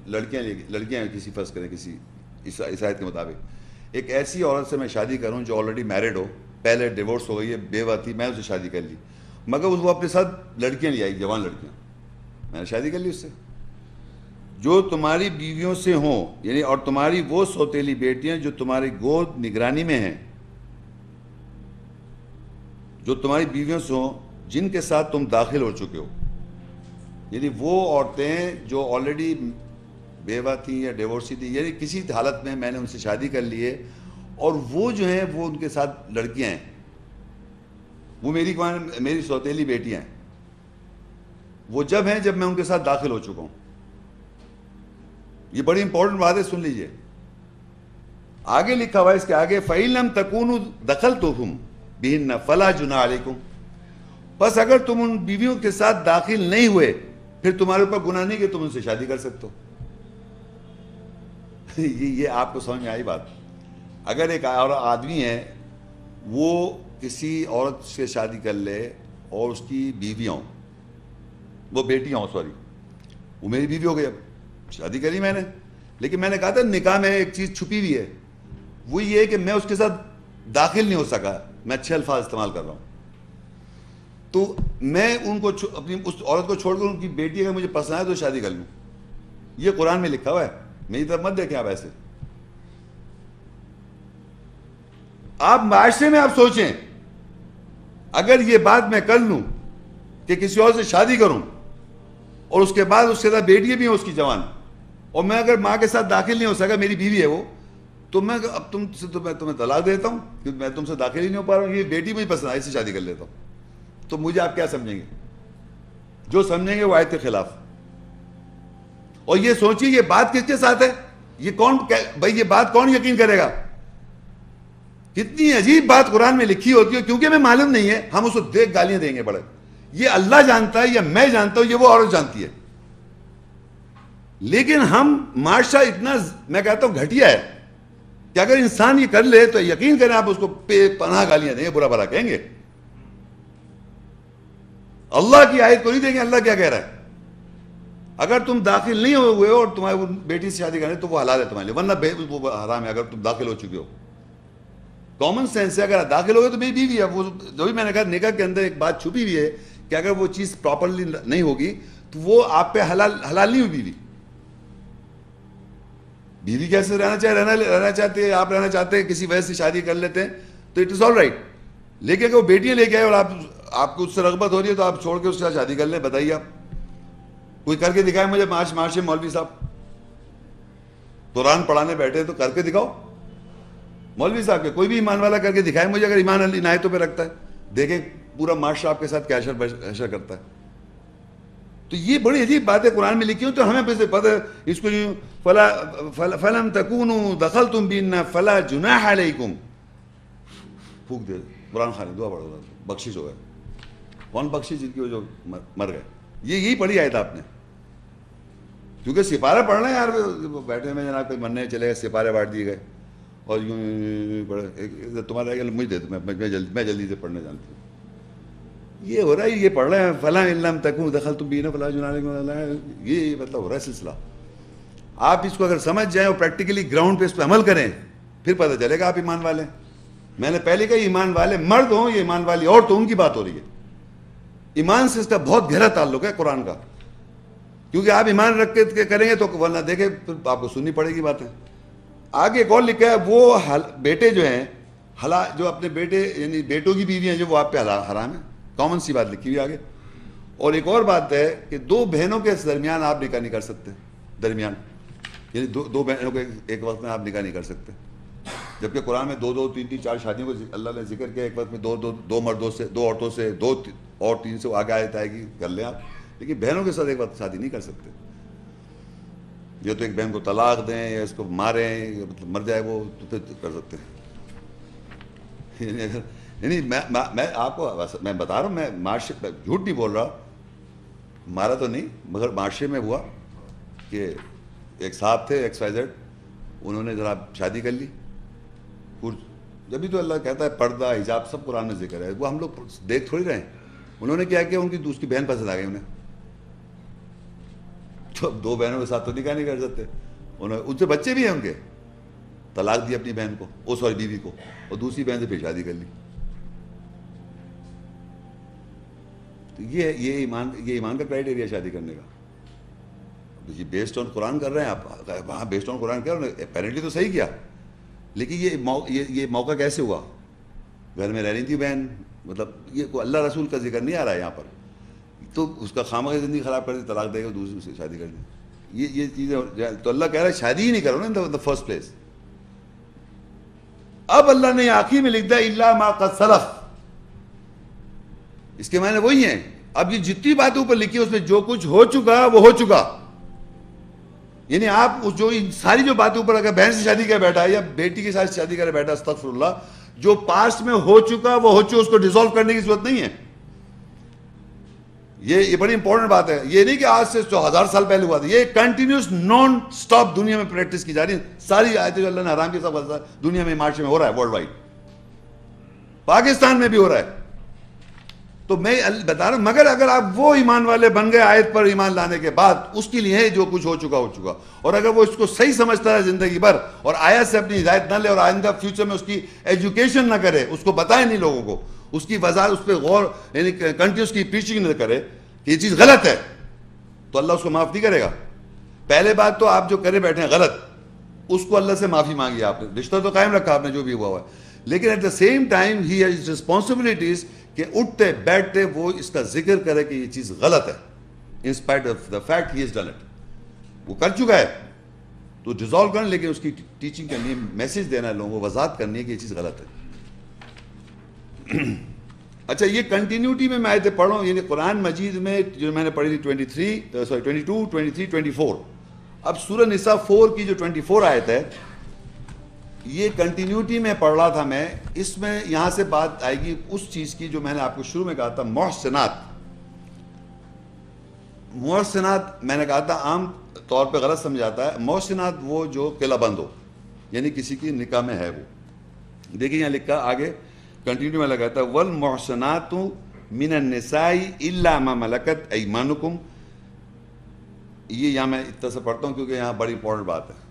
لڑکیاں کسی فرض کریں کسی اس آیت کے مطابق ایک ایسی عورت سے میں شادی کروں جو آلریڈی میرڈ ہو، پہلے ڈیورس ہو گئی ہے، بیوہ تھی، میں اسے شادی کر لی، مگر وہ اپنے ساتھ لڑکیاں لے آئی، جوان لڑکیاں، میں نے شادی کر لی اس سے. جو تمہاری بیویوں سے ہوں، یعنی اور تمہاری وہ سوتیلی بیٹیاں جو تمہاری گود نگرانی میں ہیں، جو تمہاری بیویوں سے ہوں جن کے ساتھ تم داخل ہو چکے ہو. یعنی وہ عورتیں جو آلریڈی بیوہ تھیں یا ڈیورسی تھیں، یعنی کسی حالت میں میں نے ان سے شادی کر لی ہے، اور وہ جو ہیں وہ ان کے ساتھ لڑکیاں ہیں، وہ میری سوتیلی بیٹیاں ہیں. وہ جب ہیں جب میں ان کے ساتھ داخل ہو چکا ہوں. یہ بڑی امپورٹنٹ بات ہے، سن لیجئے. آگے لکھا ہوا ہے اس کے آگے فَإِن لَمْ تَكُونُوا دَخَلْتُمْ بِهِنَّ فَلَا جُنَاحَ عَلَيْكُمْ. بس اگر تم ان بیویوں کے ساتھ داخل نہیں ہوئے پھر تمہارے اوپر گناہ نہیں کہ تم ان سے شادی کر سکتے ہو. یہ آپ کو سمجھ میں آئی بات. اگر ایک آدمی ہے وہ کسی عورت سے شادی کر لے اور اس کی بیویاں ہوں، وہ بیٹیاں ہوں، سوری، وہ میری بیوی ہو گئی، اب شادی کری میں نے، لیکن میں نے کہا تھا نکاح میں ایک چیز چھپی ہوئی ہے، وہ یہ ہے کہ میں اس کے ساتھ داخل نہیں ہو سکا. میں اچھے الفاظ استعمال کر رہا ہوں. تو میں ان کو اپنی اس عورت کو چھوڑ کر ان کی بیٹی اگر مجھے پسند آئے تو شادی کر لوں. یہ قرآن میں لکھا ہوا ہے، میری طرف مت دیکھیں آپ ایسے. آپ معاشرے میں آپ سوچیں، اگر یہ بات میں کر لوں کہ کسی اور سے شادی کروں اور اس کے بعد اس کے ساتھ بیٹی بھی ہیں اس کی جوان، اور میں اگر ماں کے ساتھ داخل نہیں ہو سکا، میری بیوی ہے وہ، تو میں اب تم سے تو میں تمہیں طلاق دیتا ہوں کیونکہ میں تم سے داخل ہی نہیں ہو پا رہا ہوں. یہ بیٹی مجھے پسند آئی، سے شادی کر لیتا ہوں. تو مجھے آپ کیا سمجھیں گے؟ جو سمجھیں گے وہ آیت کے خلاف. اور یہ سوچیے یہ بات کس کے ساتھ ہے؟ یہ کون بھائی، یہ بات کون یقین کرے گا؟ کتنی عجیب بات قرآن میں لکھی ہوتی ہے، کیونکہ ہمیں معلوم نہیں ہے، ہم اس کو دیکھ گالیاں دیں گے بڑے. یہ اللہ جانتا ہے یا میں جانتا ہوں، یہ وہ عورت جانتی ہے. لیکن ہم معاشرہ اتنا میں کہتا ہوں گھٹیا ہے کہ اگر انسان یہ کر لے تو یقین کریں آپ اس کو پناہ گالیاں دیں گے، برا بھلا کہیں گے. اللہ کی آیت کو نہیں دیں گے. اللہ کیا کہہ رہا ہے؟ اگر تم داخل نہیں ہوئے اور تمہاری بیٹی سے شادی کریں تو وہ حلال ہے تمہارے لیے، ورنہ وہ حرام ہے اگر تم داخل ہو چکے ہو. کامن سینس ہے، اگر داخل ہو گئے تو میری بیوی ہے. وہ جو بھی میں نے کہا نکاح کے اندر ایک بات چھپی ہوئی ہے کہ اگر وہ چیز پراپرلی نہیں ہوگی تو وہ آپ پہ حلال نہیں ہوئی بیوی. بیوی کیسے رہنا چاہتے ہیں، آپ رہنا چاہتے ہیں، کسی وجہ سے شادی کر لیتے ہیں تو اٹ از آل رائٹ. لیکن اگر وہ بیٹیاں لے کے آئے اور آپ کو اس سے رغبت ہو رہی ہے تو آپ چھوڑ کے اس کے ساتھ شادی کر لیں. بتائیے آپ کوئی کر کے دکھائے مجھے. معاشرے مولوی صاحب قرآن پڑھانے بیٹھے تو کر کے دکھاؤ. مولوی صاحب کے کوئی بھی ایمان والا کر کے دکھائے مجھے، اگر ایمان عنایتوں پہ رکھتا ہے. دیکھیں پورا معاشرہ آپ کے ساتھ کیا حشر کرتا ہے. تو یہ بڑی عجیب بات ہے قرآن میں لکھی ہوں، تو ہمیں پہ سے پتہ اس کو فَلَمْ تَكُونُوا دَخَلْتُمْ بِهِنَّ فَلَا جُنَاحَ عَلَيْكُمْ. پھونک دے قرآن خانی دعا پڑھو، بخشش ہو گئے. کون بخشش؟ جن کی جو مر گئے. یہی پڑھی آیت آپ نے، کیونکہ سپارہ پڑھ رہے ہیں یار، بیٹھے میں جناب کوئی مرنے چلے گئے، سپارے بانٹ دیے گئے اور یوں پڑھے. تمہارا مجھے دے دو، میں جلدی سے پڑھنے جانتی ہوں. یہ ہو رہا ہے، یہ پڑھ رہے ہیں فلاں علم تکون دخلتم بہن فلا جناح علیکم. یہ مطلب ہو رہا ہے سلسلہ. آپ اس کو اگر سمجھ جائیں اور پریکٹیکلی گراؤنڈ پہ اس پہ عمل کریں پھر پتہ چلے گا آپ ایمان والے. میں نے پہلے کہا ایمان والے مرد ہوں یا ایمان والی عورت ہوں، ان کی بات ہو رہی ہے. ایمان سے اس کا بہت گہرا تعلق ہے قرآن کا، کیونکہ آپ ایمان رکھ کے کریں گے تو ورنہ دیکھیں پھر آپ کو سننی پڑے گی باتیں. آگے ایک اور لکھا ہے وہ بیٹے جو ہیں جو اپنے بیٹے یعنی بیٹوں کی بیوی ہیں جو وہ آپ پہ حرام ہے. کامن سی بات لکھی ہوئی آگے. اور ایک اور بات ہے کہ دو بہنوں کے درمیان آپ نکاح نہیں کر سکتے، درمیان یعنی دو بہنوں کے ایک وقت میں آپ نکاح نہیں کر سکتے، جبکہ قرآن میں دو تین چار شادیوں کو اللہ نے ذکر کیا. ایک وقت میں دو مردوں سے، دو عورتوں سے، دو اور تین سے آگے آیت آئے گی کر لیں آپ، لیکن بہنوں کے ساتھ ایک وقت شادی نہیں کر سکتے. یا تو ایک بہن کو طلاق دیں یا اس کو ماریں یا مطلب مر جائے وہ تو پھر کر سکتے ہیں. یعنی میں آپ کو میں بتا رہا ہوں، میں معاشرے جھوٹ نہیں بول رہا، مارا تو نہیں مگر معاشرے میں ہوا کہ ایک صاحب تھے XYZ، انہوں نے ذرا شادی کر لی. جبھی تو اللہ کہتا ہے پردہ حجاب سب قرآن میں ذکر ہے، وہ ہم لوگ دیکھ تھوڑی رہے ہیں. انہوں نے کیا ان کی دوسری بہن پسند آ گئی انہیں، تو دو بہنوں کے ساتھ تو نکاح نہیں کر سکتے. ان سے بچے بھی ہیں ان کے، طلاق دی اپنی بہن کو، سوری بیوی کو، اور دوسری بہن سے پھر شادی کر لی. تو یہ ایمان کا کرائٹیریا شادی کرنے کا. یہ بیسڈ آن قرآن کر رہے ہیں آپ، وہاں بیسڈ آن قرآن کیا اپیرنٹلی تو صحیح کیا، لیکن یہ موقع کیسے ہوا؟ گھر میں رہ رہی تھی بہن، مطلب یہ کوئی اللہ رسول کا ذکر نہیں آ رہا ہے یہاں پر، تو اس کا خامہ زندگی خراب کر دی، طلاق دے گا دوسری سے شادی کر دی. یہ چیزیں تو اللہ کہہ رہا ہے شادی ہی نہیں کرو نا ان دا فرسٹ پلیس. اب اللہ نے آخری میں لکھ دیا الا ما قد سلف، اس کے معنی وہی ہیں. اب یہ جتنی باتوں پر لکھی اس میں جو کچھ ہو چکا وہ ہو چکا. یعنی آپ جو ساری جو باتوں پر اگر بہن سے شادی کر بیٹھا ہے یا بیٹی کے ساتھ شادی کر بیٹھا، استغفر اللہ، جو پاسٹ میں ہو چکا وہ ہو چکا، اس کو ڈیزالو کرنے کی ضرورت نہیں ہے. یہ بڑی امپورٹنٹ بات ہے. یہ نہیں کہ آج سے 1000 سال پہلے ہوا تھا، یہ کنٹینیوس نان سٹاپ دنیا میں پریکٹس کی جا رہی ہے. ساری آیتیں جو اللہ نے حرام کی سب دنیا میں معاشرے میں ہو رہا ہے، ورلڈ وائڈ، پاکستان میں بھی ہو رہا ہے. تو میں بتا رہا ہوں، مگر اگر آپ وہ ایمان والے بن گئے آیت پر ایمان لانے کے بعد، اس کے لیے جو کچھ ہو چکا ہو چکا. اور اگر وہ اس کو صحیح سمجھتا ہے زندگی بھر اور آیت سے اپنی ہدایت نہ لے اور آئندہ فیوچر میں اس کی ایجوکیشن نہ کرے، اس کو بتائے نہیں لوگوں کو، اس کی وضاحت، اس پہ غور یعنی کنٹینیوس کی پریچنگ نہ کرے کہ یہ چیز غلط ہے، تو اللہ اس کو معاف نہیں کرے گا. پہلے بات تو آپ جو کرے بیٹھے ہیں غلط، اس کو اللہ سے معافی مانگی آپ نے، رشتہ تو قائم رکھا آپ نے جو بھی ہوا ہے، لیکن at the same time he has responsibilities کہ اٹھتے بیٹھتے وہ اس کا ذکر کرے کہ یہ چیز غلط ہے، in spite of the fact he has done it. وہ کر چکا ہے تو ڈیزالو کرنا، لیکن اس کی ٹیچنگ کرنی ہے، میسج دینا ہے لوگوں کو، وضاحت کرنی ہے کہ یہ چیز غلط ہے. اچھا، یہ کنٹینیوٹی میں آیتیں پڑھ رہا ہوں، یعنی قرآن مجید میں جو میں نے پڑھی تھی 22, 23, 24. اب سورہ نساء 4 کی جو 24 آیت ہے، یہ کنٹینیوٹی میں پڑھ رہا تھا میں. اس میں یہاں سے بات آئے گی اس چیز کی جو میں نے آپ کو شروع میں کہا تھا، محسنات. محسنات میں نے کہا تھا عام طور پہ غلط سمجھاتا ہے. محسنات وہ جو قلعہ بند ہو، یعنی کسی کی نکاح میں ہے. وہ دیکھیں یہاں لکھا آگے کنٹینیو میں لگا تھا والمحسنات من النساء الا ما ملکت ایمانکم. یہ یہاں میں اتنا سے پڑھتا ہوں کیونکہ یہاں بڑی امپورٹنٹ بات ہے.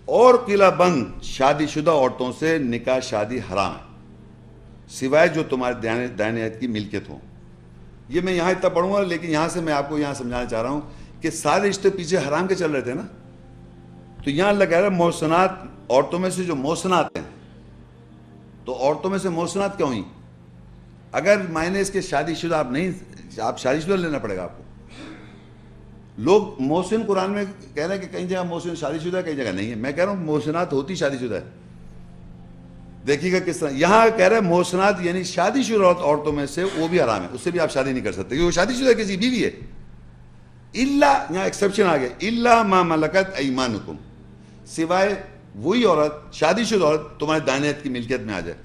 اور قلعہ بند شادی شدہ عورتوں سے نکاح شادی حرام ہے، سوائے جو تمہارے دائیں ہاتھ کی ملکیت ہو. یہ میں یہاں اتنا پڑھوں گا، لیکن یہاں سے میں آپ کو یہاں سمجھانا چاہ رہا ہوں کہ سارے رشتے پیچھے حرام کے چل رہے تھے نا. تو یہاں اللہ کہہ رہا ہے محسنات، عورتوں میں سے جو محسنات ہیں. تو عورتوں میں سے محسنات کیوں ہوئی؟ اگر معنی اس کے شادی شدہ آپ نہیں، آپ شادی شدہ لینا پڑے گا آپ کو. لوگ محسن قرآن میں کہہ رہے ہیں کہ کئی جگہ محسن شادی شدہ ہے، کئی جگہ نہیں ہے. میں کہہ رہا ہوں محسنات ہوتی شادی شدہ ہے. دیکھیے گا کس طرح یہاں کہہ رہے ہیں محسنات یعنی شادی شدہ عورتوں میں سے وہ بھی حرام ہے، اس سے بھی آپ شادی نہیں کر سکتے کیونکہ وہ شادی شدہ کسی بیوی ہے. الا، یہاں ایکسیپشن آ گیا، الا ما ملکت ایمانکم، سوائے وہی عورت، شادی شدہ عورت تمہارے دائیں ہاتھ کی ملکیت میں آ جائے.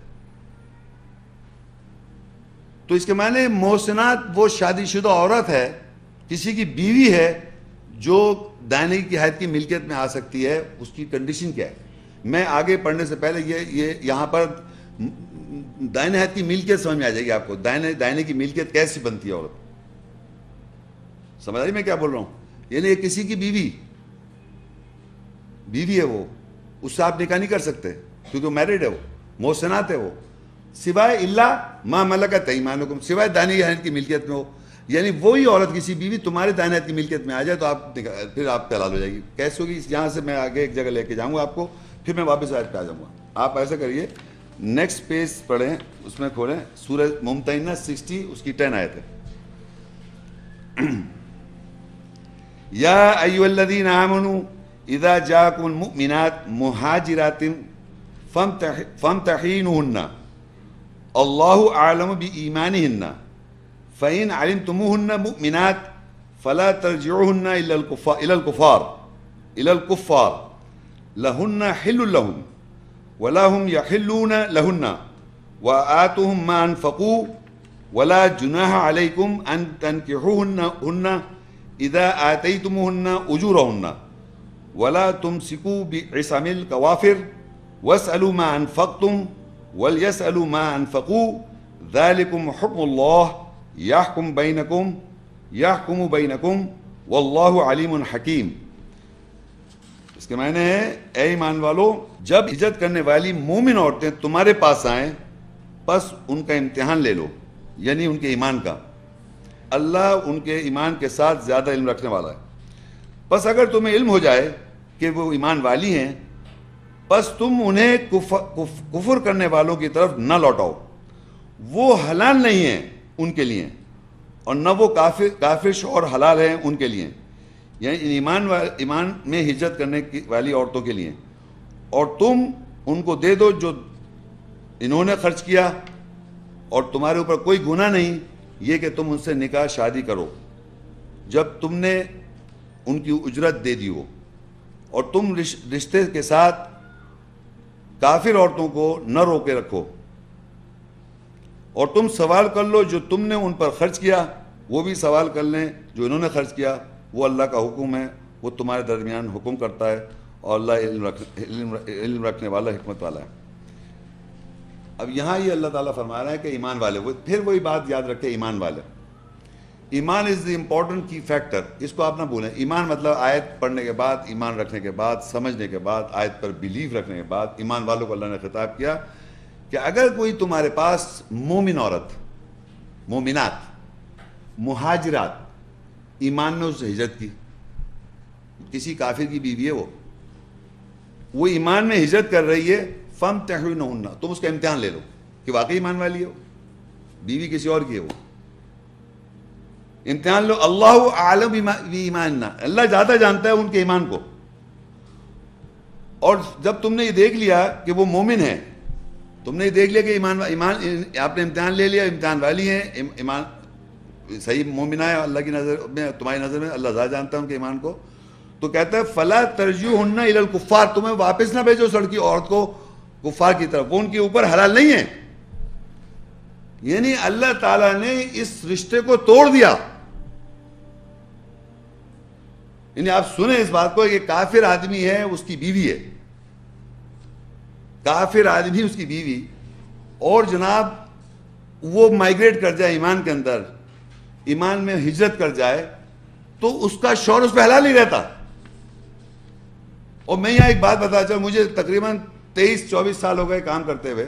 تو اس کے معنی محسنات وہ شادی شدہ عورت ہے، کسی کی بیوی ہے جو دائیں کی ہاتھ کی ملکیت میں آ سکتی ہے. اس کی کنڈیشن کیا ہے؟ میں آگے پڑھنے سے پہلے یہ یہاں پر دائیں ہاتھ کی ملکیت سمجھ میں آ جائے گی آپ کو. دائیں کی ملکیت کیسی بنتی ہے عورت، سمجھ آئی میں کیا بول رہا ہوں؟ یعنی کسی کی بیوی ہے، وہ اس سے آپ نکاح نہیں کر سکتے کیونکہ وہ میرڈ ہے، وہ محسنات ہے وہ. سوائے اللہ ما ملکت ایمانکم، سوائے دائیں ہاتھ کی ملکیت میں ہو. یعنی وہی عورت کسی بیوی تمہارے دائیں ہاتھ کی ملکیت میں آ جائے تو آپ پھر آپ پہ حلال ہو جائے گی. کیسے ہوگی؟ یہاں سے میں آگے ایک جگہ لے کے جاؤں گا آپ کو، پھر میں واپس آیت پہ آ جاؤں گا. آپ ایسا کریے، نیکسٹ پیج پڑھیں، اس میں کھولیں سورہ ممتحنہ 60 اس کی 10 آیت ہے. یا ایھا الذین آمنوا اذا جاءکم المؤمنات مہاجرات فامتحنوہن اللہ اعلم بایمانہن فإن علمتموهن مؤمنات فلا ترجعوهن إلى الكفار لهن حل لهم ولا هم يحلون لهن وآتوهم ما أنفقوا ولا جناح عليكم أن تنكحوهن إذا آتيتموهن أجورهن ولا تمسكوا بعصم الكوافر واسألوا ما أنفقتم وليسألوا ما أنفقوا ذلكم حكم الله یحکم بینکم واللہ علیم حکیم. اس کے معنی ہے اے ایمان والو، جب ہجرت کرنے والی مومن عورتیں تمہارے پاس آئیں پس ان کا امتحان لے لو، یعنی ان کے ایمان کا. اللہ ان کے ایمان کے ساتھ زیادہ علم رکھنے والا ہے. پس اگر تمہیں علم ہو جائے کہ وہ ایمان والی ہیں پس تم انہیں کفر کرنے والوں کی طرف نہ لوٹاؤ. وہ حلال نہیں ہیں ان کے لیے اور نہ وہ کافر شوہر حلال ہیں ان کے لیے، یعنی ایمان میں ہجرت کرنے والی عورتوں کے لیے. اور تم ان کو دے دو جو انہوں نے خرچ کیا، اور تمہارے اوپر کوئی گناہ نہیں یہ کہ تم ان سے نکاح شادی کرو جب تم نے ان کی اجرت دے دی ہو. اور تم رشتے کے ساتھ کافر عورتوں کو نہ روکے رکھو. اور تم سوال کر لو جو تم نے ان پر خرچ کیا، وہ بھی سوال کر لیں جو انہوں نے خرچ کیا. وہ اللہ کا حکم ہے، وہ تمہارے درمیان حکم کرتا ہے، اور اللہ علم رکھنے والا، حکمت والا ہے. اب یہاں یہ اللہ تعالیٰ فرما رہا ہے کہ ایمان والے، پھر وہی بات یاد رکھے، ایمان والے. ایمان از دی امپورٹنٹ کی فیکٹر، اس کو آپ نہ بھولیں. ایمان مطلب آیت پڑھنے کے بعد، ایمان رکھنے کے بعد، سمجھنے کے بعد، آیت پر بیلیف رکھنے کے بعد ایمان والوں کو اللہ نے خطاب کیا کہ اگر کوئی تمہارے پاس مومن عورت، مومنات، مہاجرات، ایمان میں اس سے ہجرت کی، کسی کافر کی بیوی ہے وہ ایمان میں ہجرت کر رہی ہے، فامتحنوہن، تم اس کا امتحان لے لو کہ واقعی ایمان والی ہے وہ، بیوی کسی اور کی ہے وہ. امتحان لو. اللہ اعلم بایماننا، اللہ زیادہ جانتا ہے ان کے ایمان کو. اور جب تم نے یہ دیکھ لیا کہ وہ مومن ہے، تم نے یہ دیکھ لیا کہ ایمان آپ نے امتحان لے لیا، امتحان والی ہیں، ایمان صحیح مومنہ ہے اللہ کی نظر میں، تمہاری نظر میں اللہ زیادہ جانتا ہے ان کے ایمان کو، تو کہتا ہے فلا ترجعوہن الی الکفار، تمہیں واپس نہ بھیجو اس لڑکی عورت کو کفار کی طرف، وہ ان کے اوپر حلال نہیں ہے. یعنی اللہ تعالیٰ نے اس رشتے کو توڑ دیا. یعنی آپ سنیں اس بات کو کہ کافر آدمی ہے، اس کی بیوی ہے، کافر آدمی اس کی بیوی، اور جناب وہ مائگریٹ کر جائے ایمان کے اندر، ایمان میں ہجرت کر جائے، تو اس کا شوہر اس پہ حلال نہیں رہتا. اور میں یہاں ایک بات بتا چاہوں، مجھے تقریباً 23-24 سال ہو گئے کام کرتے ہوئے.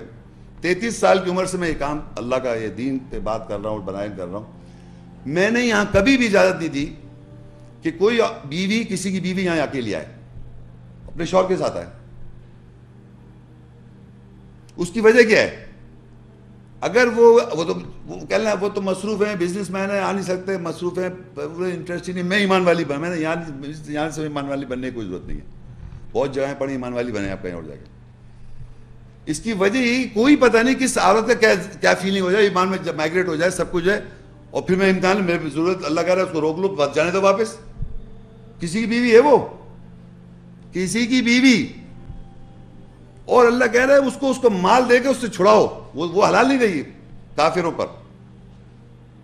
33 سال کی عمر سے میں یہ کام اللہ کا یہ دین پہ بات کر رہا ہوں، بیان کر رہا ہوں. میں نے یہاں کبھی بھی اجازت نہیں دی کہ کوئی بیوی، کسی کی بیوی یہاں اکیلی آئے، اپنے شوہر کے ساتھ آئے. اس کی وجہ کیا ہے؟ اگر وہ کہنا وہ تو مصروف ہیں، بزنس مین ہیں، آ نہیں سکتے، مصروف ہیں، انٹرسٹ نہیں، میں ایمان والی میں نے یہاں سے ایمان والی بننے کی کوئی ضرورت نہیں ہے. بہت جگہیں پڑھی ایمان والی بنے آپ کہیں اور جا کے. اس کی وجہ ہی کوئی پتہ نہیں کس عورت کا کیا فیلنگ ہو جائے، ایمان میں جب مائگریٹ ہو جائے سب کچھ ہے، اور پھر میں امتحان میرے ضرورت، اللہ کہہ رہا ہے اس کو روک لو، جانے دو واپس. کسی کی بیوی ہے وہ، کسی کی بیوی، اور اللہ کہہ رہا ہے اس کو مال دے کے اس سے چھڑاؤ. وہ حلال نہیں رہی کافروں پر.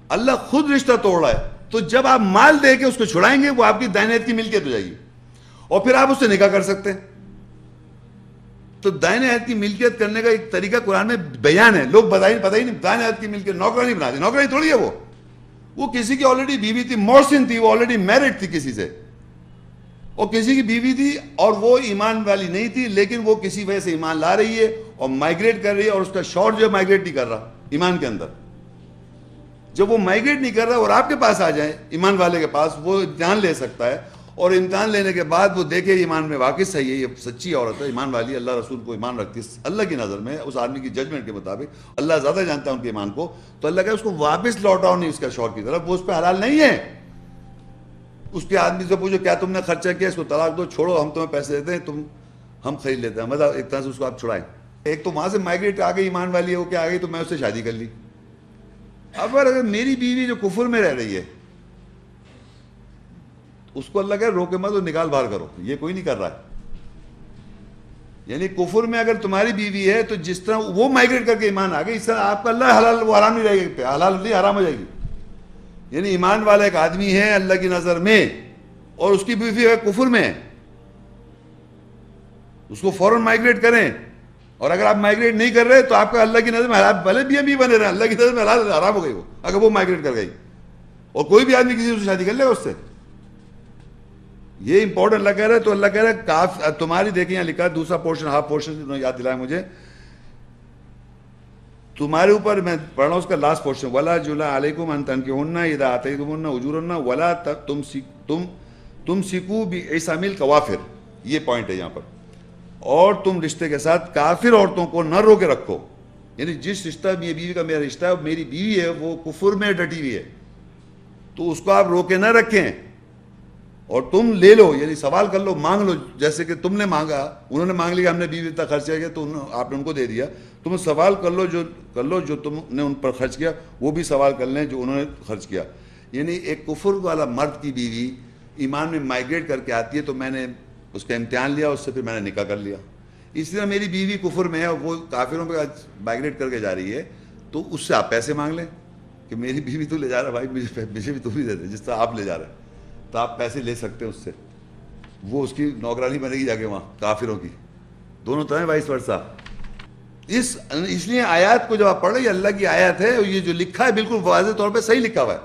اللہ خود رشتہ توڑ رہا ہے. تو جب آپ مال دے کے اس کو چھڑائیں گے وہ آپ کی دائیں ہاتھ کی ملکیت ہو جائے گی، اور پھر آپ اس سے نکاح کر سکتے ہیں. تو دائیں ہاتھ کی ملکیت کرنے کا ایک طریقہ قرآن میں بیان ہے. لوگ پتہ ہی نہیں، دائیں ہاتھ کی ملکیت نوکرانی بنا دی. نوکرانی تھوڑی ہے وہ کسی کی آلریڈی بیوی تھی، محسن تھی، وہ آلریڈی میرڈ تھی کسی سے، اور کسی کی بیوی تھی اور وہ ایمان والی نہیں تھی، لیکن وہ کسی وجہ سے ایمان لا رہی ہے اور مائگریٹ کر رہی ہے اور اس کا شور جو ہے مائگریٹ نہیں کر رہا ایمان کے اندر. جب وہ مائگریٹ نہیں کر رہا اور آپ کے پاس آ جائیں ایمان والے کے پاس, وہ امتحان لے سکتا ہے, اور امتحان لینے کے بعد وہ دیکھے ایمان میں واقعی صحیح ہے, یہ سچی عورت ہے, ایمان والی, اللہ رسول کو ایمان رکھتی ہے اللہ کی نظر میں, اس آدمی کی ججمنٹ کے مطابق, اللہ زیادہ جانتا ہے ان کے ایمان کو, تو اللہ کہے اس کو واپس لوٹاؤ نہیں اس کا شوہر کی طرف, وہ اس پہ حلال نہیں ہے. اس کے آدمی سے پوچھو کیا تم نے خرچہ کیا, اس کو طلاق دو, چھوڑو, ہم تمہیں پیسے دیتے ہیں, ہم خرید لیتے ہیں, مطلب ایک طرح سے اس کو آپ چھڑائیں. ایک تو وہاں سے مائگریٹ آ گئی ایمان والی ہے, وہ کیا آ گئی تو میں اس سے شادی کر لی. اب اگر میری بیوی جو کفر میں رہ رہی ہے اس کو اللہ کہے روکے مت اور نکال باہر کرو, یہ کوئی نہیں کر رہا ہے. یعنی کفر میں اگر تمہاری بیوی ہے تو جس طرح وہ مائگریٹ کر کے ایمان آ گئی, اس طرح آپ کا اللہ حلال وہ حرام نہیں رہے گی, حلال نہیں حرام ہو جائے گی. یعنی ایمان والا ایک آدمی ہے اللہ کی نظر میں اور اس کی بیوی ہے کفر میں, اس کو فوراً مائگریٹ کریں. اور اگر آپ مائگریٹ نہیں کر رہے تو آپ کا اللہ کی نظر میں حلال, بھلے بھی بنے رہے, اللہ کی نظر میں حلال حرام ہو گئی وہ اگر وہ مائگریٹ کر گئی. اور کوئی بھی آدمی کسی سے شادی کر لے گا اس سے, یہ امپورٹنٹ اللہ کہہ رہا ہے. تو اللہ کہہ رہا ہے تمہاری دیکھیں یہاں لکھا ہے دوسرا پورشن, ہاف پورشن یاد دلایا مجھے, تمہارے اوپر میں پڑھ رہا ہوں اس کا لاسٹ پورشن, وَلَا جُنَاحَ عَلَيْكُمْ أَن تَنكِحُوهُنَّ إِذَا آتَيْتُمُوهُنَّ أُجُورَهُنَّ وَلَا تُمْسِكُوا بِعِصَامِ الْكَوَافِرِ, یہ پوائنٹ ہے یہاں پر. اور تم رشتے کے ساتھ کافر عورتوں کو نہ روکے رکھو. یعنی جس رشتہ یہ بیوی کا میرا رشتہ ہے, میری بیوی ہے وہ کفر میں ڈٹی ہوئی ہے, تو اس کو آپ روکے نہ رکھیں. اور تم لے لو, یعنی سوال کر لو, مانگ لو, جیسے کہ تم نے مانگا, انہوں نے مانگ لیا ہم نے بیوی اتنا خرچ کیا تو آپ نے ان کو دے دیا, تم سوال کر لو جو تم نے ان پر خرچ کیا وہ بھی سوال کر لیں جو انہوں نے خرچ کیا. یعنی ایک کفر والا مرد کی بیوی ایمان میں مائگریٹ کر کے آتی ہے تو میں نے اس کا امتحان لیا, اس سے پھر میں نے نکاح کر لیا. اسی طرح میری بیوی کفر میں ہے اور وہ کافروں پہ مائگریٹ کر کے جا رہی ہے, تو اس سے آپ پیسے مانگ لیں کہ میری بیوی تو لے جا رہا ہے, بھائی مجھے بھی تو بھی دے دے جس طرح آپ لے جا رہے ہیں, تو آپ پیسے لے سکتے ہیں اس سے, وہ اس کی نوکرانی بنے گی جا کے وہاں کافروں کی. دونوں طرح وائس ورسا. اس لیے آیات کو جب آپ پڑھ رہے ہیں, اللہ کی آیات ہے اور یہ جو لکھا ہے بالکل واضح طور پہ صحیح لکھا ہوا ہے,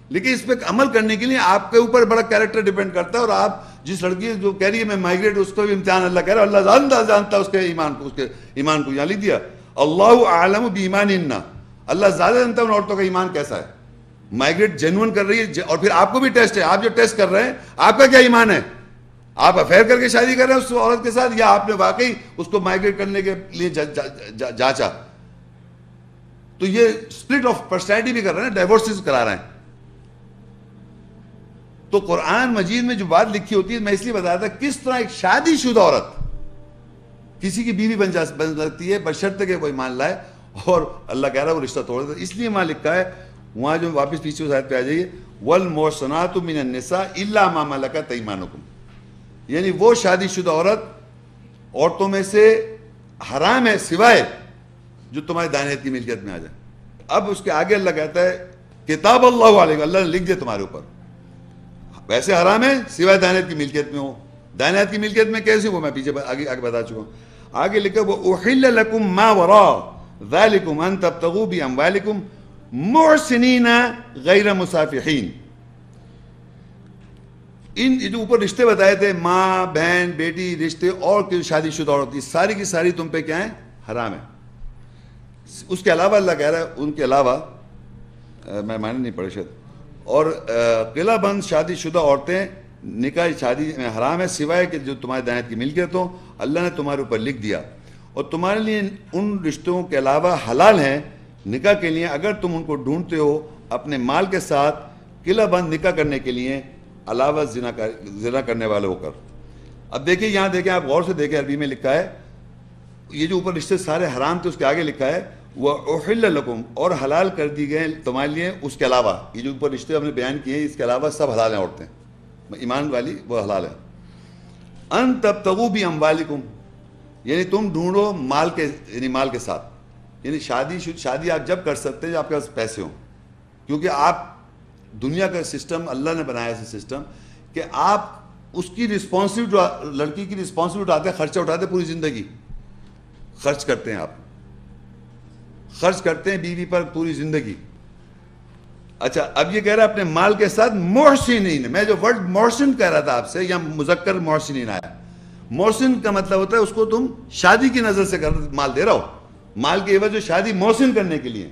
لیکن اس پہ عمل کرنے کے لیے آپ کے اوپر بڑا کیریکٹر ڈیپینڈ کرتا ہے. اور آپ جس لڑکی جو کہہ رہی ہے میں مائگریٹ, اس کو بھی امتحان اللہ کہہ رہا ہے, اللہ جانتا ہے اس کے ایمان کو یہاں لکھ دیا, اللہ اعلم بایمانہن, اللہ زیادہ جانتا ہے ان عورتوں کا ایمان کیسا ہے. مائگریٹ جینون کر رہی ہے, اور پھر آپ کو بھی ٹیسٹ ہے, آپ جو ٹیسٹ کر رہے ہیں آپ کا کیا ایمان ہے, آپ افیئر کر کے شادی کر رہے ہیں اس عورت کے ساتھ, یا آپ نے واقعی اس کو مائگریٹ کرنے کے لیے جانچا. تو یہ اسپلٹ آف پرسنالٹی بھی کر رہے ہیں, ڈائیورسز کرا رہے ہیں. تو قرآن مجید میں جو بات لکھی ہوتی ہے, میں اس لیے بتایا تھا کس طرح ایک شادی شدہ عورت کسی کی بیوی بن سکتی ہے بشرط کہ وہ ایمان لائے, اور اللہ کہہ رہا ہے وہ رشتہ توڑ دے. اس لیے وہاں لکھا ہے, وہاں جو واپس پیچھے اس آیت پہ آ جائیے, وَالْمُحْصَنَاتُ مِنَ النِّسَاءِ إِلَّا مَا مَلَكَتْ أَيْمَانُكُمْ, یعنی وہ شادی شدہ عورتوں میں سے حرام ہے سوائے جو تمہارے دائیں ہاتھ کی ملکیت میں آ جائے. اب اس کے آگے اللہ کہتا ہے کتاب اللہ علیہ, اللہ نے لکھ دیا تمہارے اوپر, ویسے حرام ہے سوائے دائیں ہاتھ کی ملکیت میں ہو. دائیں ہاتھ کی ملکیت میں کیسے ہو, میں پیچھے آگے بتا چکا ہوں. آگے لکھا وَأُحِلَّ لَكُم مَّا وَرَاءَ ذَلِكُمْ أَن تَبْتَغُوا بِأَمْوَالِكُمْ مُحْسِنِينَ غَيْرَ مُسَافِحِينَ. ان جو اوپر رشتے بتائے تھے, ماں بہن بیٹی رشتے اور شادی شدہ عورت, ساری کی ساری تم پہ کیا ہیں, حرام ہے. اس کے علاوہ اللہ کہہ رہا ہے ان کے علاوہ, میں معنی نہیں پڑھے شاید, اور قلعہ بند شادی شدہ عورتیں نکاح شادی میں حرام ہے سوائے کہ جو تمہارے دائیں ہاتھ کی ملکیت ہو, اللہ نے تمہارے اوپر لکھ دیا. اور تمہارے لیے ان رشتوں کے علاوہ حلال ہیں نکاح کے لیے اگر تم ان کو ڈھونڈتے ہو اپنے مال کے ساتھ قلعہ بند نکاح کرنے کے لیے, علاوہ زنا کرنے والے ہو کر. اب دیکھیں یہاں دیکھیں, آپ غور سے دیکھیں, عربی میں لکھا ہے, یہ جو اوپر رشتے سارے حرام تھے اس کے آگے لکھا ہے وَأُحِلَّ لَكُمْ, اور حلال کر دی گئے تمہارے لیے اس کے علاوہ, یہ جو اوپر رشتے ہم نے بیان کیے ہیں اس کے علاوہ سب حلال ہیں عورتیں, ایمان والی وہ حلال ہے. أَن تَبْتَغُوا بِأَمْوَالِكُمْ, یعنی تم ڈھونڈو مال کے, یعنی مال کے ساتھ, یعنی شادی آپ جب کر سکتے ہیں جب آپ کے پاس پیسے ہوں, کیونکہ آپ دنیا کا سسٹم اللہ نے بنایا ایسا سسٹم کہ آپ اس کی رسپانسبلٹی, لڑکی کی رسپانسبلٹی اٹھاتے ہیں, خرچہ اٹھاتے ہیں, پوری زندگی خرچ کرتے ہیں, آپ خرچ کرتے ہیں بیوی پر پوری زندگی. اچھا اب یہ کہہ رہا ہے اپنے مال کے ساتھ محسنین, میں جو ورڈ محسن کہہ رہا تھا آپ سے, یا مذکر محسنین آیا, محسن کا مطلب ہوتا ہے اس کو تم شادی کی نظر سے مال دے رہا ہو, مال کی عوض جو شادی محسن کرنے کے لیے.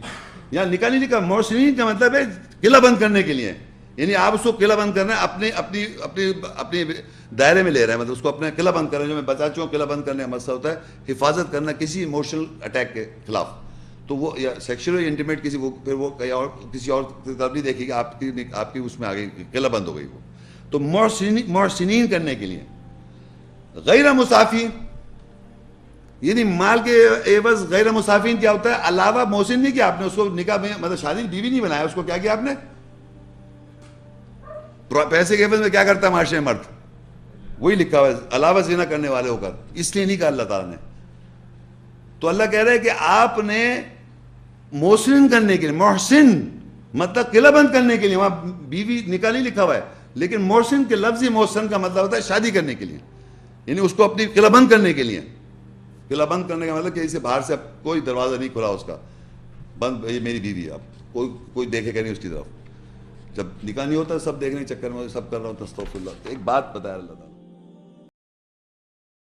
یہاں نکاح نہیں لکھا, محسنین کا مطلب ہے قلعہ بند کرنے کے لیے, یعنی آپ اس کو قلعہ بند کرنا ہے اپنی دائرے میں لے رہے ہیں, مطلب اس کو اپنے قلعہ بند کرنا ہے. جو میں بتا چکا ہوں قلعہ بند کرنے کا مسئلہ ہوتا ہے حفاظت کرنا کسی ایموشنل اٹیک کے خلاف. تو وہ سیکشل انٹیمیٹ کسی وہ پھر وہ کسی اور طرف نہیں دیکھے گا, آپ کی اس میں آگے قلعہ بند ہو گئی وہ. تو محسنین کرنے کے لیے. غیر مصافین یعنی مال کے عوض غیر مصافین کیا ہوتا ہے, علاوہ محسن نہیں کیا آپ نے اس کو نکاح میں مطلب شادی بیوی نہیں بنایا, اس کو کیا کیا آپ نے پیسے کے عوض میں کیا کرتا ہے معاشرے مرد, وہی لکھا ہوا ہے علاوہ زنا کرنے والے ہو کر, اس لیے نہیں کہا اللہ تعالیٰ نے. تو اللہ کہہ رہا ہے کہ آپ نے محسن کرنے کے لیے, محسن مطلب قلعہ بند کرنے کے لیے, وہاں بیوی نکاح نہیں لکھا ہوا ہے, لیکن محسن کے لفظی محسن کا مطلب ہوتا ہے شادی کرنے کے لیے, یعنی اس کو اپنی قلعہ بند کرنے کے لیے. قلعہ بند کرنے کا مطلب کہ اسے باہر سے اب کوئی دروازہ نہیں کھلا اس کا, بند, یہ میری بیوی ہے, اب کوئی دیکھے گا نہیں اس کی طرف. جب نکاح نہیں ہوتا سب دیکھنے کے چکر میں سب کر رہا ہوں, استغفر اللہ. ایک بات بتایا اللہ تعالیٰ